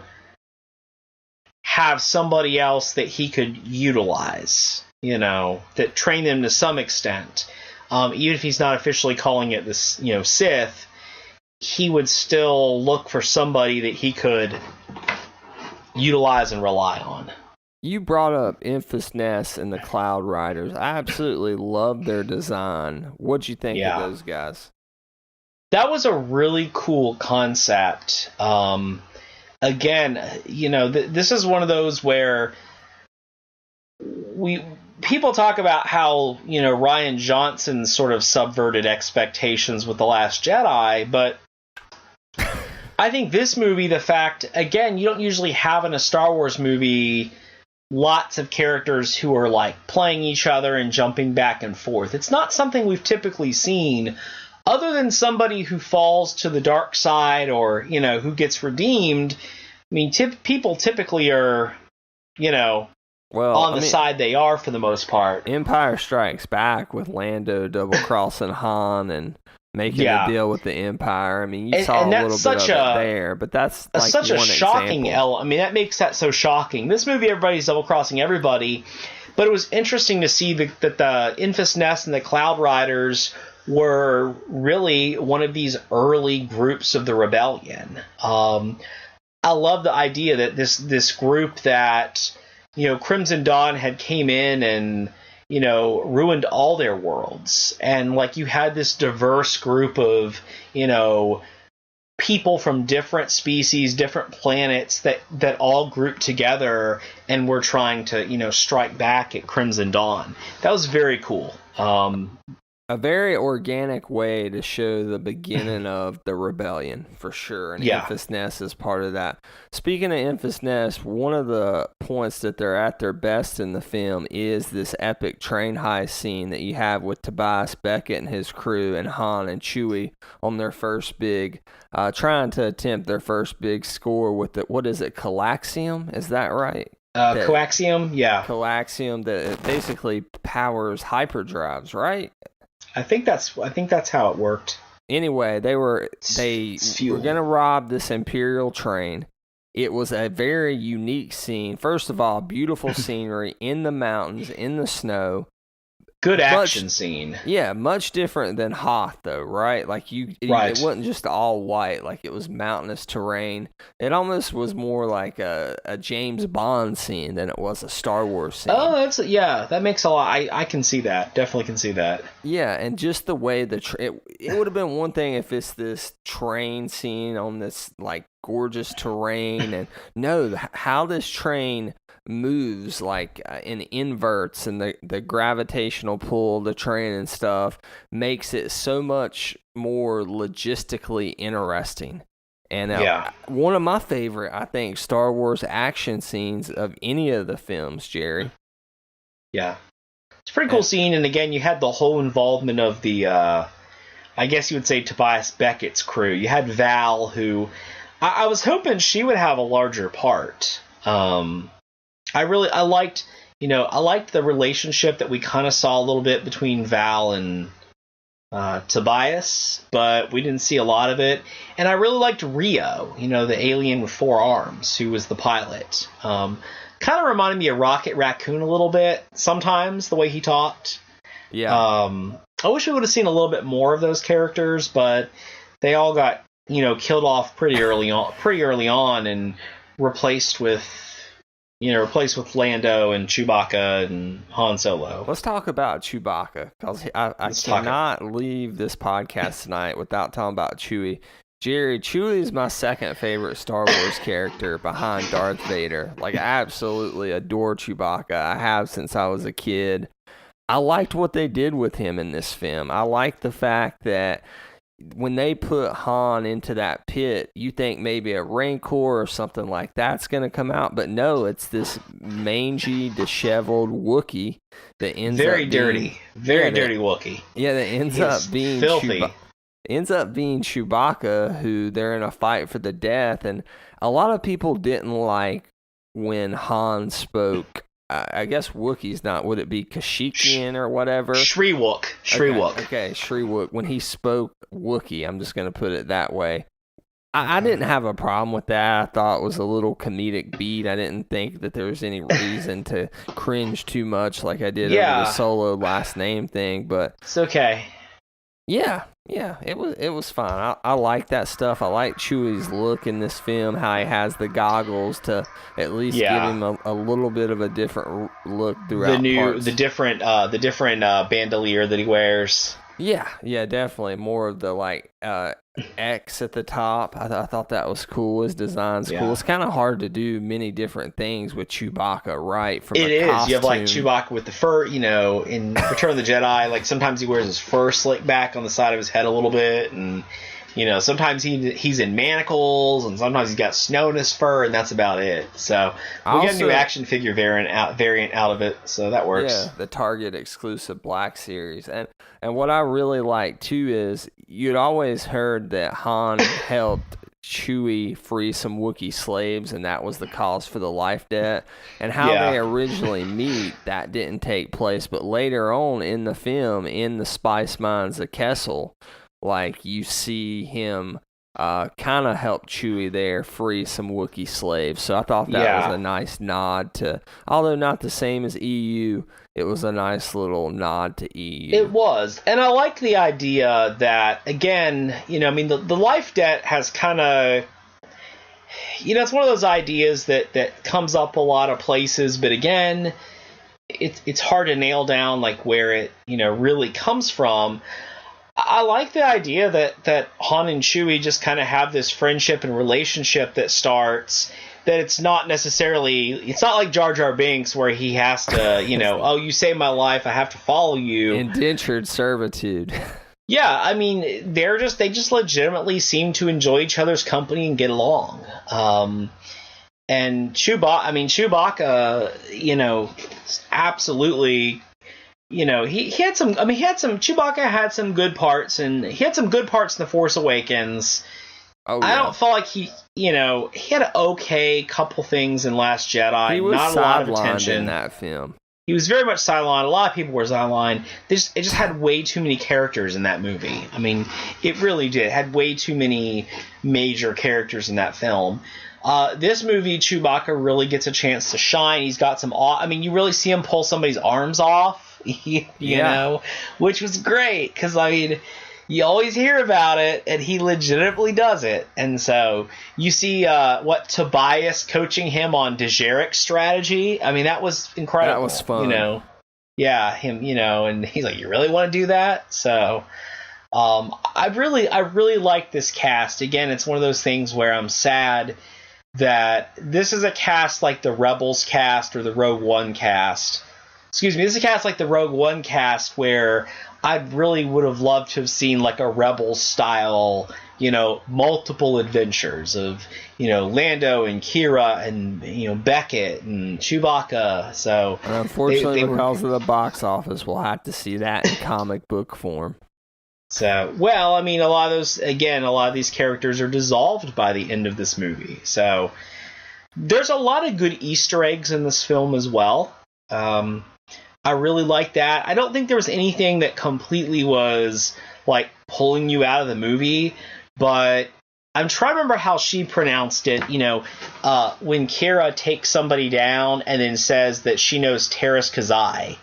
have somebody else that he could utilize. That train them to some extent. Even if he's not officially calling it this, Sith. he would still look for somebody that he could utilize and rely on. You brought up Enfys Nest and the Cloud Riders. I absolutely love their design. What'd you think of those guys? That was a really cool concept. Again, this is one of those where people talk about how, Rian Johnson sort of subverted expectations with The Last Jedi, but I think this movie, the fact, again, you don't usually have in a Star Wars movie lots of characters who are like playing each other and jumping back and forth. It's not something we've typically seen, other than somebody who falls to the dark side or, who gets redeemed. I mean, people typically are, on the side they are for the most part. Empire Strikes Back with Lando double-crossing Han and making a deal with the Empire. I mean, you saw a little bit of it there, but that's like such a shocking example. I mean, that makes that so shocking. This movie, everybody's double-crossing everybody, but it was interesting to see that the Enfys Nest and the Cloud Riders were really one of these early groups of the rebellion. I love the idea that this group that, Crimson Dawn had came in and, ruined all their worlds. And like you had this diverse group of, people from different species, different planets that all grouped together and were trying to, strike back at Crimson Dawn. That was very cool. A very organic way to show the beginning of the rebellion, for sure. And Enfys Nest is part of that. Speaking of Enfys Nest, one of the points that they're at their best in the film is this epic train heist scene that you have with Tobias Beckett and his crew and Han and Chewie on their first big, trying to attempt their first big score with the, what is it, Coaxium? Is that right? Coaxium, yeah. Coaxium that basically powers hyperdrives, right? I think that's how it worked. Anyway, they were going to rob this Imperial train. It was a very unique scene. First of all, beautiful scenery in the mountains, in the snow. Good action scene. Yeah, much different than Hoth, though, right? Like it wasn't just all white. Like it was mountainous terrain. It almost was more like a James Bond scene than it was a Star Wars scene. Oh, that makes a lot. I can see that. Definitely can see that. Yeah, and just the way it would have been one thing if it's this train scene on this like gorgeous terrain, and no, how this train moves like in inverts and the gravitational pull of the train and stuff makes it so much more logistically interesting. And one of my favorite, I think, Star Wars action scenes of any of the films, Jerry. Yeah. It's a pretty cool scene, and again, you had the whole involvement of the, I guess you would say Tobias Beckett's crew. You had Val, who I was hoping she would have a larger part. I liked the relationship that we kind of saw a little bit between Val and Tobias, but we didn't see a lot of it. And I really liked Rio, the alien with 4 arms, who was the pilot. Kind of reminded me of Rocket Raccoon a little bit sometimes, the way he talked. Yeah. I wish we would have seen a little bit more of those characters, but they all got killed off pretty early on and replaced with Lando and Chewbacca and Han Solo. Let's talk about Chewbacca, because I cannot leave this podcast tonight without talking about Chewie. Jerry, Chewie is my second favorite Star Wars character behind Darth Vader. Like, I absolutely adore Chewbacca. I have since I was a kid. I liked what they did with him in this film. I liked the fact that when they put Han into that pit, you think maybe a Rancor or something like that's going to come out, but no, it's this mangy, disheveled Wookiee that ends very up dirty Wookiee. Yeah, that ends up being filthy. Chewbacca, who they're in a fight for the death, and a lot of people didn't like when Han spoke. I guess Wookiee's not. Would it be Kashyyykian or whatever? Shriwook. Okay, Shriwook. When he spoke Wookiee, I'm just going to put it that way. I didn't have a problem with that. I thought it was a little comedic beat. I didn't think that there was any reason to cringe too much like I did over the Solo last name thing. But it's okay. Yeah, Yeah, it was fine. I like that stuff. I like Chewie's look in this film, how he has the goggles to at least give him a little bit of a different look throughout the different bandolier that he wears. Yeah, definitely. More of the X at the top. I thought that was cool. His design's cool. It's kind of hard to do many different things with Chewbacca, right? It is. You have Chewbacca with the fur, in Return of the Jedi, sometimes he wears his fur slicked back on the side of his head a little bit, and sometimes he's in manacles, and sometimes he's got snow in his fur, and that's about it. So we get a new action figure variant out of it, so that works. Yeah, the Target exclusive Black Series. And what I really like too is you'd always heard that Han helped Chewie free some Wookiee slaves, and that was the cause for the life debt. And how they originally meet, that didn't take place, but later on in the film, in the spice mines of Kessel, you see him kind of help Chewie there free some Wookiee slaves. So I thought that was a nice nod to, although not the same as EU, it was a nice little nod to EU. It was. And I like the idea that, again, the life debt has kind of, it's one of those ideas that comes up a lot of places, but again, it's hard to nail down where it, really comes from. I like the idea that Han and Chewie just kind of have this friendship and relationship that starts, that it's not like Jar Jar Binks where he has to, oh, you saved my life, I have to follow you. Indentured servitude. Yeah, they just legitimately seem to enjoy each other's company and get along. And Chewbacca, absolutely... Chewbacca had some good parts, and he had some good parts in The Force Awakens. Oh, yeah. I don't feel like he had an okay couple things in Last Jedi. He was not a lot of attention in that film. He was very much sidelined. A lot of people were sidelined. It just had way too many characters in that movie. It really did. It had way too many major characters in that film. This movie, Chewbacca really gets a chance to shine. He's got some you really see him pull somebody's arms off. you know, which was great because you always hear about it, and he legitimately does it. And so you see Tobias coaching him on Dejarek's strategy. That was incredible. That was fun. Him. And he's like, "You really want to do that?" So, I really like this cast. Again, it's one of those things where I'm sad that this is a cast like the Rebels cast or the Rogue One cast. Excuse me, this is a cast like the Rogue One cast where I really would have loved to have seen a Rebels style, multiple adventures of, Lando and Kira and, Beckett and Chewbacca. So, and unfortunately, because of the box office, we'll have to see that in comic book form. So, a lot of these characters are dissolved by the end of this movie. So, there's a lot of good Easter eggs in this film as well. I really like that. I don't think there was anything that completely was pulling you out of the movie, but I'm trying to remember how she pronounced it. When Kira takes somebody down and then says that she knows Terras Kazai.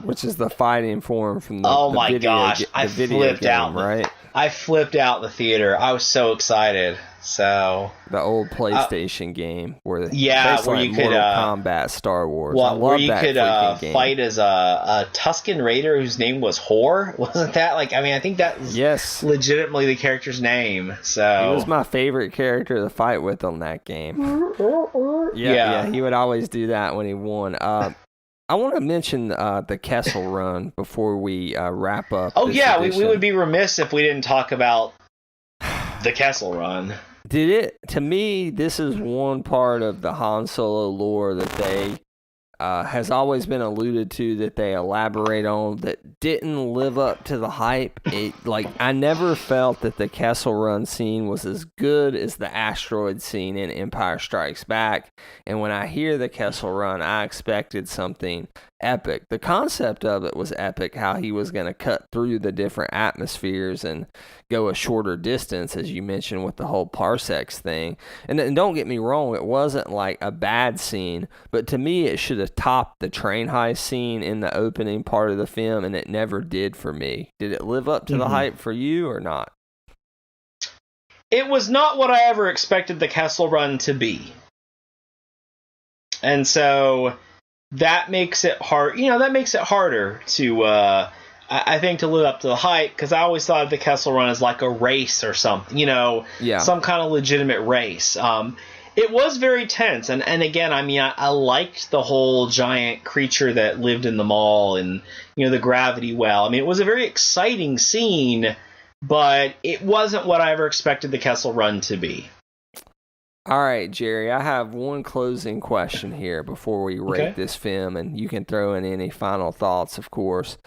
Which is the fighting form from the I flipped game, out, right? I flipped out in the theater. I was so excited. So the old PlayStation game where where you could Mortal Kombat Star Wars. Where you could fight as a Tusken Raider whose name was Hor. Wasn't that I think that was legitimately the character's name. So he was my favorite character to fight with on that game. Yeah, he would always do that when he won. I want to mention the Kessel Run before we wrap up. Oh yeah, we would be remiss if we didn't talk about the Kessel Run. To me, this is one part of the Han Solo lore that they has always been alluded to, that they elaborate on, that didn't live up to the hype. I never felt that the Kessel Run scene was as good as the asteroid scene in Empire Strikes Back. And when I hear the Kessel Run, I expected something epic. The concept of it was epic, how he was going to cut through the different atmospheres and go a shorter distance, as you mentioned, with the whole parsecs thing. And don't get me wrong, it wasn't like a bad scene, but to me it should have topped the train heist scene in the opening part of the film, and it never did for me. Did it live up to the hype for you or not? It was not what I ever expected the Kessel Run to be. And so that makes it hard. That makes it harder to, I think, to live up to the hype, because I always thought of the Kessel Run as like a race or something, some kind of legitimate race. It was very tense. And again, I liked the whole giant creature that lived in the mall and, the gravity well. It was a very exciting scene, but it wasn't what I ever expected the Kessel Run to be. All right, Jerry, I have one closing question here before we rate this film, and you can throw in any final thoughts, of course.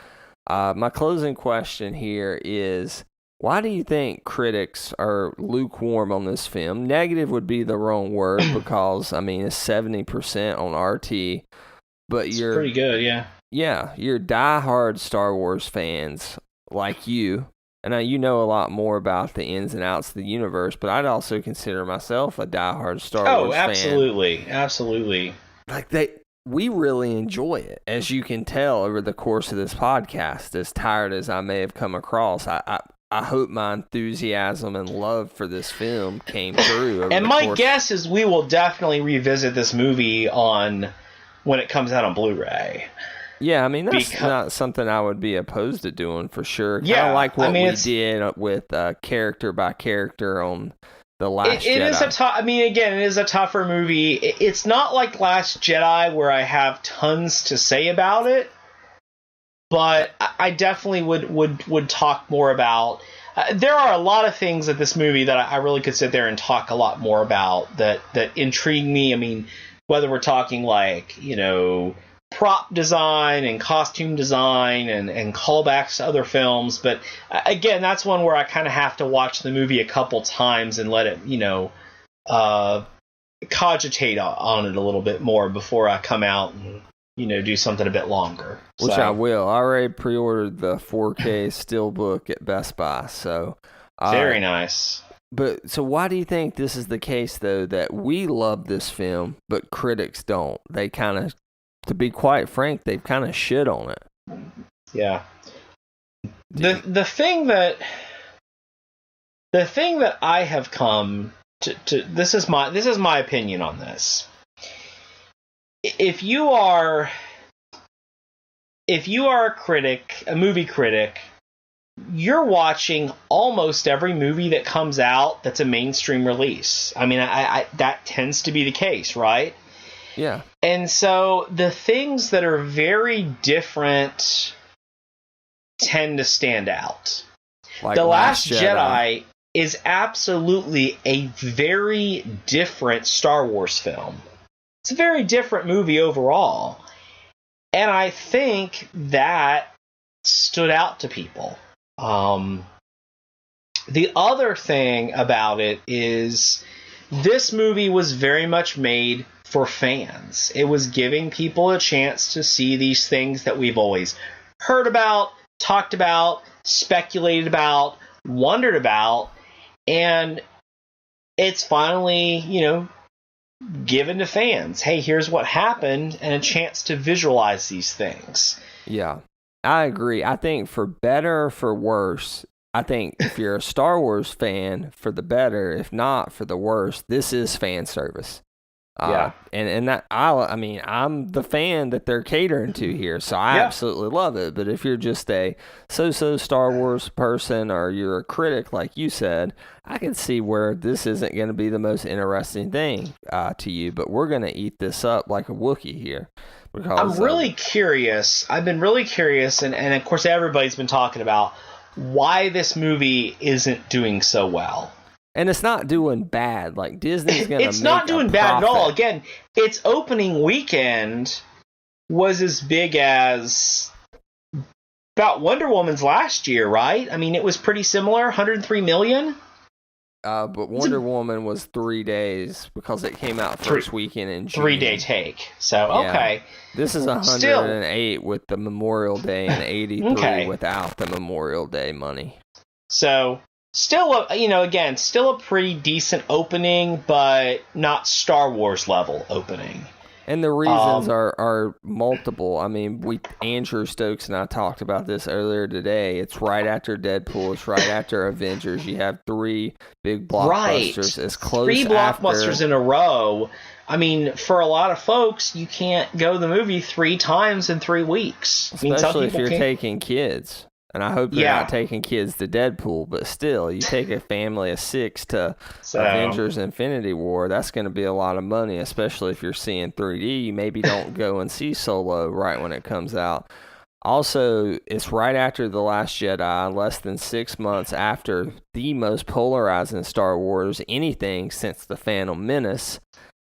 My closing question here is, why do you think critics are lukewarm on this film? Negative would be the wrong word because, it's 70% on RT, but you're pretty good, yeah. Yeah, you're diehard Star Wars fans like you. And you know a lot more about the ins and outs of the universe, but I'd also consider myself a diehard Star Wars fan. Oh, absolutely. We really enjoy it, as you can tell over the course of this podcast. As tired as I may have come across, I hope my enthusiasm and love for this film came through. And my guess is we will definitely revisit this movie when it comes out on Blu-ray. Yeah, that's not something I would be opposed to doing for sure. Yeah, like what we did with character by character on The Last Jedi. It is it is a tougher movie. It's not like Last Jedi where I have tons to say about it, but I definitely would talk more about. There are a lot of things at this movie that I really could sit there and talk a lot more about that intrigue me. Whether we're talking prop design and costume design and callbacks to other films, but again, that's one where I kind of have to watch the movie a couple times and let it cogitate on it a little bit more before I come out and do something a bit longer. Which I will. I already pre-ordered the 4K steelbook at Best Buy, so very nice. But so why do you think this is the case, though, that we love this film but critics don't? They kind of, to be quite frank, they've kind of shit on it. Yeah. The thing that I have come to this is my opinion on this. If you are a critic, a movie critic, you're watching almost every movie that comes out that's a mainstream release. I that tends to be the case, right? Yeah. And so the things that are very different tend to stand out. Like The Last Jedi is absolutely a very different Star Wars film. It's a very different movie overall. And I think that stood out to people. The other thing about it is this movie was very much made for fans. It was giving people a chance to see these things that we've always heard about, talked about, speculated about, wondered about, and it's finally, given to fans. Hey, here's what happened, and a chance to visualize these things. Yeah, I agree. I think for better or for worse, I think if you're a Star Wars fan, for the better, if not for the worse, this is fan service. Yeah. And that I'm the fan that they're catering to here, so I absolutely love it. But if you're just a so-so Star Wars person, or you're a critic, like you said, I can see where this isn't going to be the most interesting thing to you. But we're going to eat this up like a Wookiee here. Because I'm really curious. I've been really curious, and of course everybody's been talking about why this movie isn't doing so well. And it's not doing bad. Like, Disney's going to It's not doing bad at all. Again, its opening weekend was as big as about Wonder Woman's last year, right? It was pretty similar, 103 million. But Wonder Woman was 3 days because it came out first weekend in June. 3-day take. So, Yeah. Okay. This is 108 with the Memorial Day and 83 without the Memorial Day money. So, still, again, still a pretty decent opening, but not Star Wars level opening. And the reasons are multiple. I mean, Andrew Stokes and I talked about this earlier today. It's right after Deadpool. It's right after Avengers. You have 3 big blockbusters. As close 3 blockbusters in a row. I mean, for a lot of folks, you can't go to the movie 3 times in 3 weeks. Especially if you're taking kids. And I hope you're not taking kids to Deadpool, but still, you take a family of 6 to Avengers Infinity War, that's going to be a lot of money, especially if you're seeing 3D. You maybe don't go and see Solo right when it comes out. Also, it's right after The Last Jedi, less than 6 months after the most polarizing Star Wars anything since The Phantom Menace.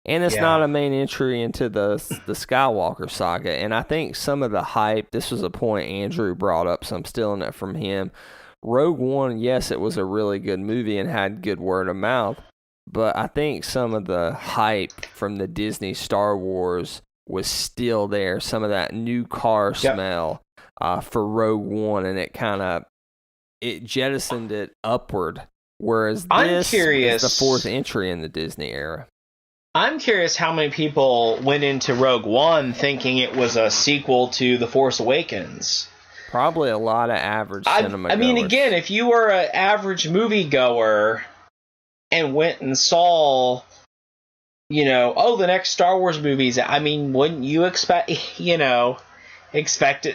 And it's not a main entry into the Skywalker saga. And I think some of the hype, this was a point Andrew brought up, so I'm stealing it from him. Rogue One, yes, it was a really good movie and had good word of mouth. But I think some of the hype from the Disney Star Wars was still there. Some of that new car smell for Rogue One. And it jettisoned it upward. Whereas this is the 4th entry in the Disney era. I'm curious how many people went into Rogue One thinking it was a sequel to The Force Awakens. Probably a lot of average cinema goers. I mean, again, if you were an average moviegoer and went and saw, the next Star Wars movies, I mean, wouldn't you expect it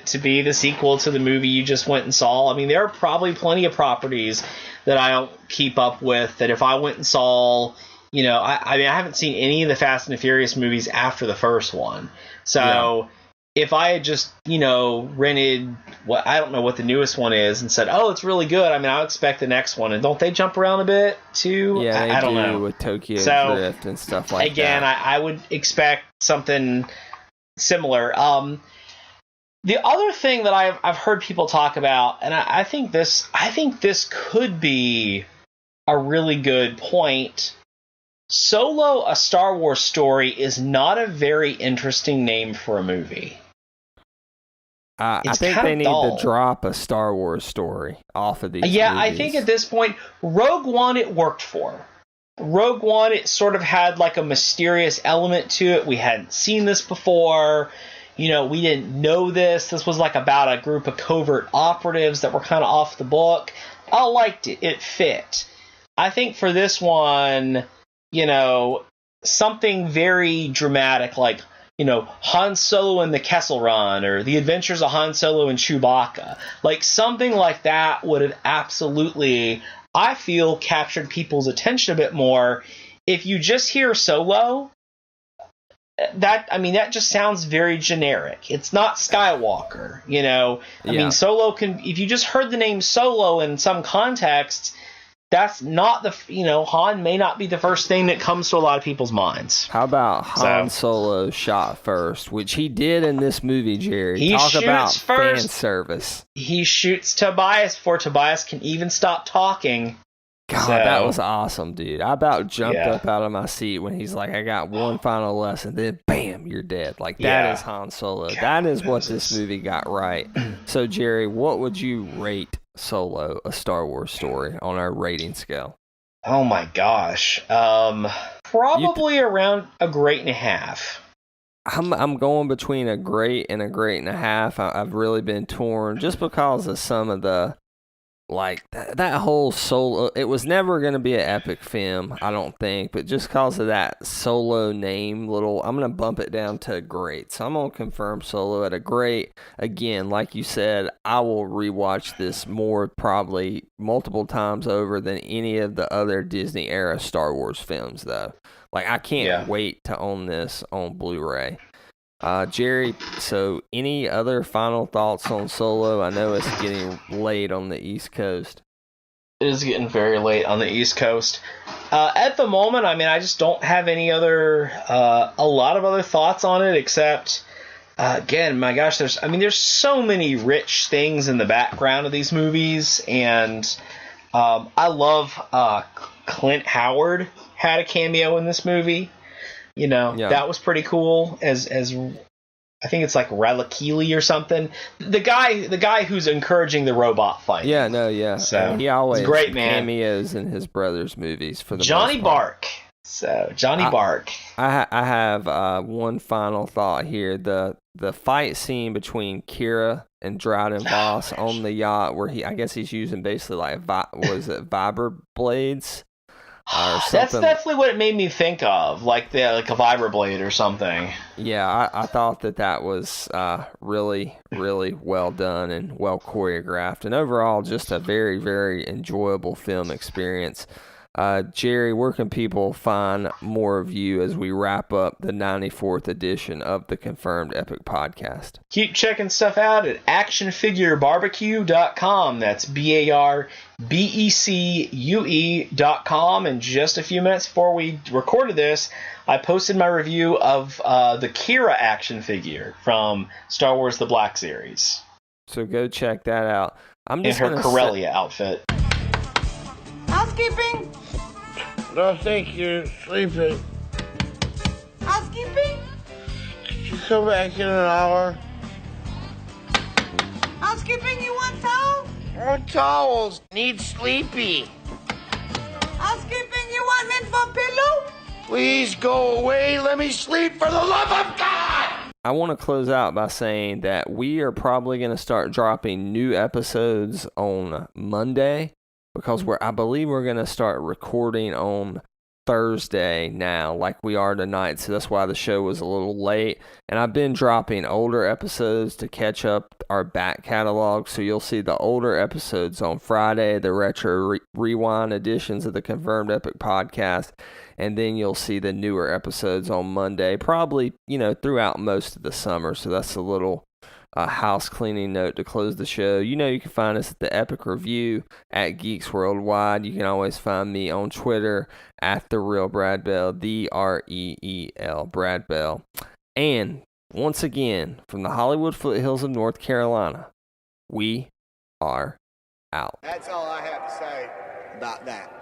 to be the sequel to the movie you just went and saw? I mean, there are probably plenty of properties that I don't keep up with that if I went and saw... I haven't seen any of the Fast and the Furious movies after the first one. So if I had just, rented I don't know what the newest one is and said, oh, it's really good. I mean, I would expect the next one. And don't they jump around a bit too? Yeah, I don't know. With Tokyo Drift and stuff like that. Again, I would expect something similar. The other thing that I've heard people talk about, and I think this could be a really good point. Solo, a Star Wars story, is not a very interesting name for a movie. I think they need to drop a Star Wars story off of these movies. I think at this point, Rogue One it worked for. Rogue One, it sort of had like a mysterious element to it. We hadn't seen this before. We didn't know this. This was like about a group of covert operatives that were kind of off the book. I liked it. It fit. I think for this one... something very dramatic like, Han Solo and the Kessel Run or The Adventures of Han Solo and Chewbacca. Like something like that would have absolutely, I feel, captured people's attention a bit more. If you just hear Solo, that just sounds very generic. It's not Skywalker, I mean, Solo if you just heard the name Solo in some context, that's not Han may not be the first thing that comes to a lot of people's minds. How about Han Solo shot first, which he did in this movie, Jerry? Talk about fan service. He shoots Tobias before Tobias can even stop talking. God, that was awesome, dude. I about jumped up out of my seat when he's like, I got one final lesson, then bam, you're dead. Like, that is Han Solo. God, that is what this movie got right. So, Jerry, what would you rate Solo, a Star Wars story, on our rating scale? Oh my gosh. Probably around a grade and a half. I'm going between a grade and a grade and a half. I've really been torn just because of some of the that whole Solo. It was never going to be an epic film, I don't think, but just because of that Solo name, I'm going to bump it down to a great. So I'm going to confirm Solo at a great. Again, like you said, I will rewatch this probably multiple times over than any of the other Disney era Star Wars films, though. Like, I can't wait to own this on Blu-ray. Jerry, so any other final thoughts on Solo? I know it's getting late on the East Coast. It is getting very late on the East Coast. At the moment, I mean, I just don't have any a lot of other thoughts on it, except, again, my gosh, there's so many rich things in the background of these movies, and I love Clint Howard had a cameo in this movie. That was pretty cool. As I think it's like Relakili or something. The guy who's encouraging the robot fight. So he always great, man. Cameos in his brother's movies for the Johnny most part. Bark. So Johnny Bark. I have one final thought here. The fight scene between Kira and Dryden Voss on the yacht, where I guess he's using basically like vibra blades. That's definitely what it made me think of, like a vibroblade or something. Yeah, I thought that was really, really well done and well choreographed, and overall just a very, very enjoyable film experience. Jerry, where can people find more of you as we wrap up the 94th edition of the Confirmed Epic Podcast? Keep checking stuff out at actionfigurebarbecue.com. That's BARBECUE.com. And just a few minutes before we recorded this, I posted my review of the Kira action figure from Star Wars The Black Series. So go check that out. In her Corellia outfit. Housekeeping? No, thank you. Sleeping. Housekeeping? Could you come back in an hour? Housekeeping, you want towels? More towels. Need sleepy. Housekeeping, you want mint for pillow? Please go away. Let me sleep for the love of God! I want to close out by saying that we are probably going to start dropping new episodes on Monday, because I believe we're going to start recording on Thursday now, like we are tonight. So that's why the show was a little late. And I've been dropping older episodes to catch up our back catalog. So you'll see the older episodes on Friday, the retro rewind editions of the Confirmed Epic Podcast. And then you'll see the newer episodes on Monday, probably, throughout most of the summer. So that's a little house cleaning note to close the show. You can find us at the Epic Review at Geeks Worldwide. You can always find me on Twitter at The Real Brad Bell, DREEL Brad Bell. And once again, from the Hollywood foothills of North Carolina, we are out. That's all I have to say about that.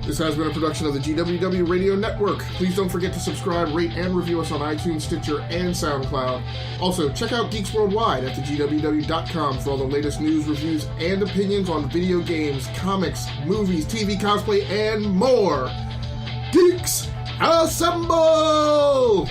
This has been a production of the GWW Radio Network. Please don't forget to subscribe, rate, and review us on iTunes, Stitcher, and SoundCloud. Also, check out Geeks Worldwide at thegww.com for all the latest news, reviews, and opinions on video games, comics, movies, TV, cosplay, and more. Geeks, assemble!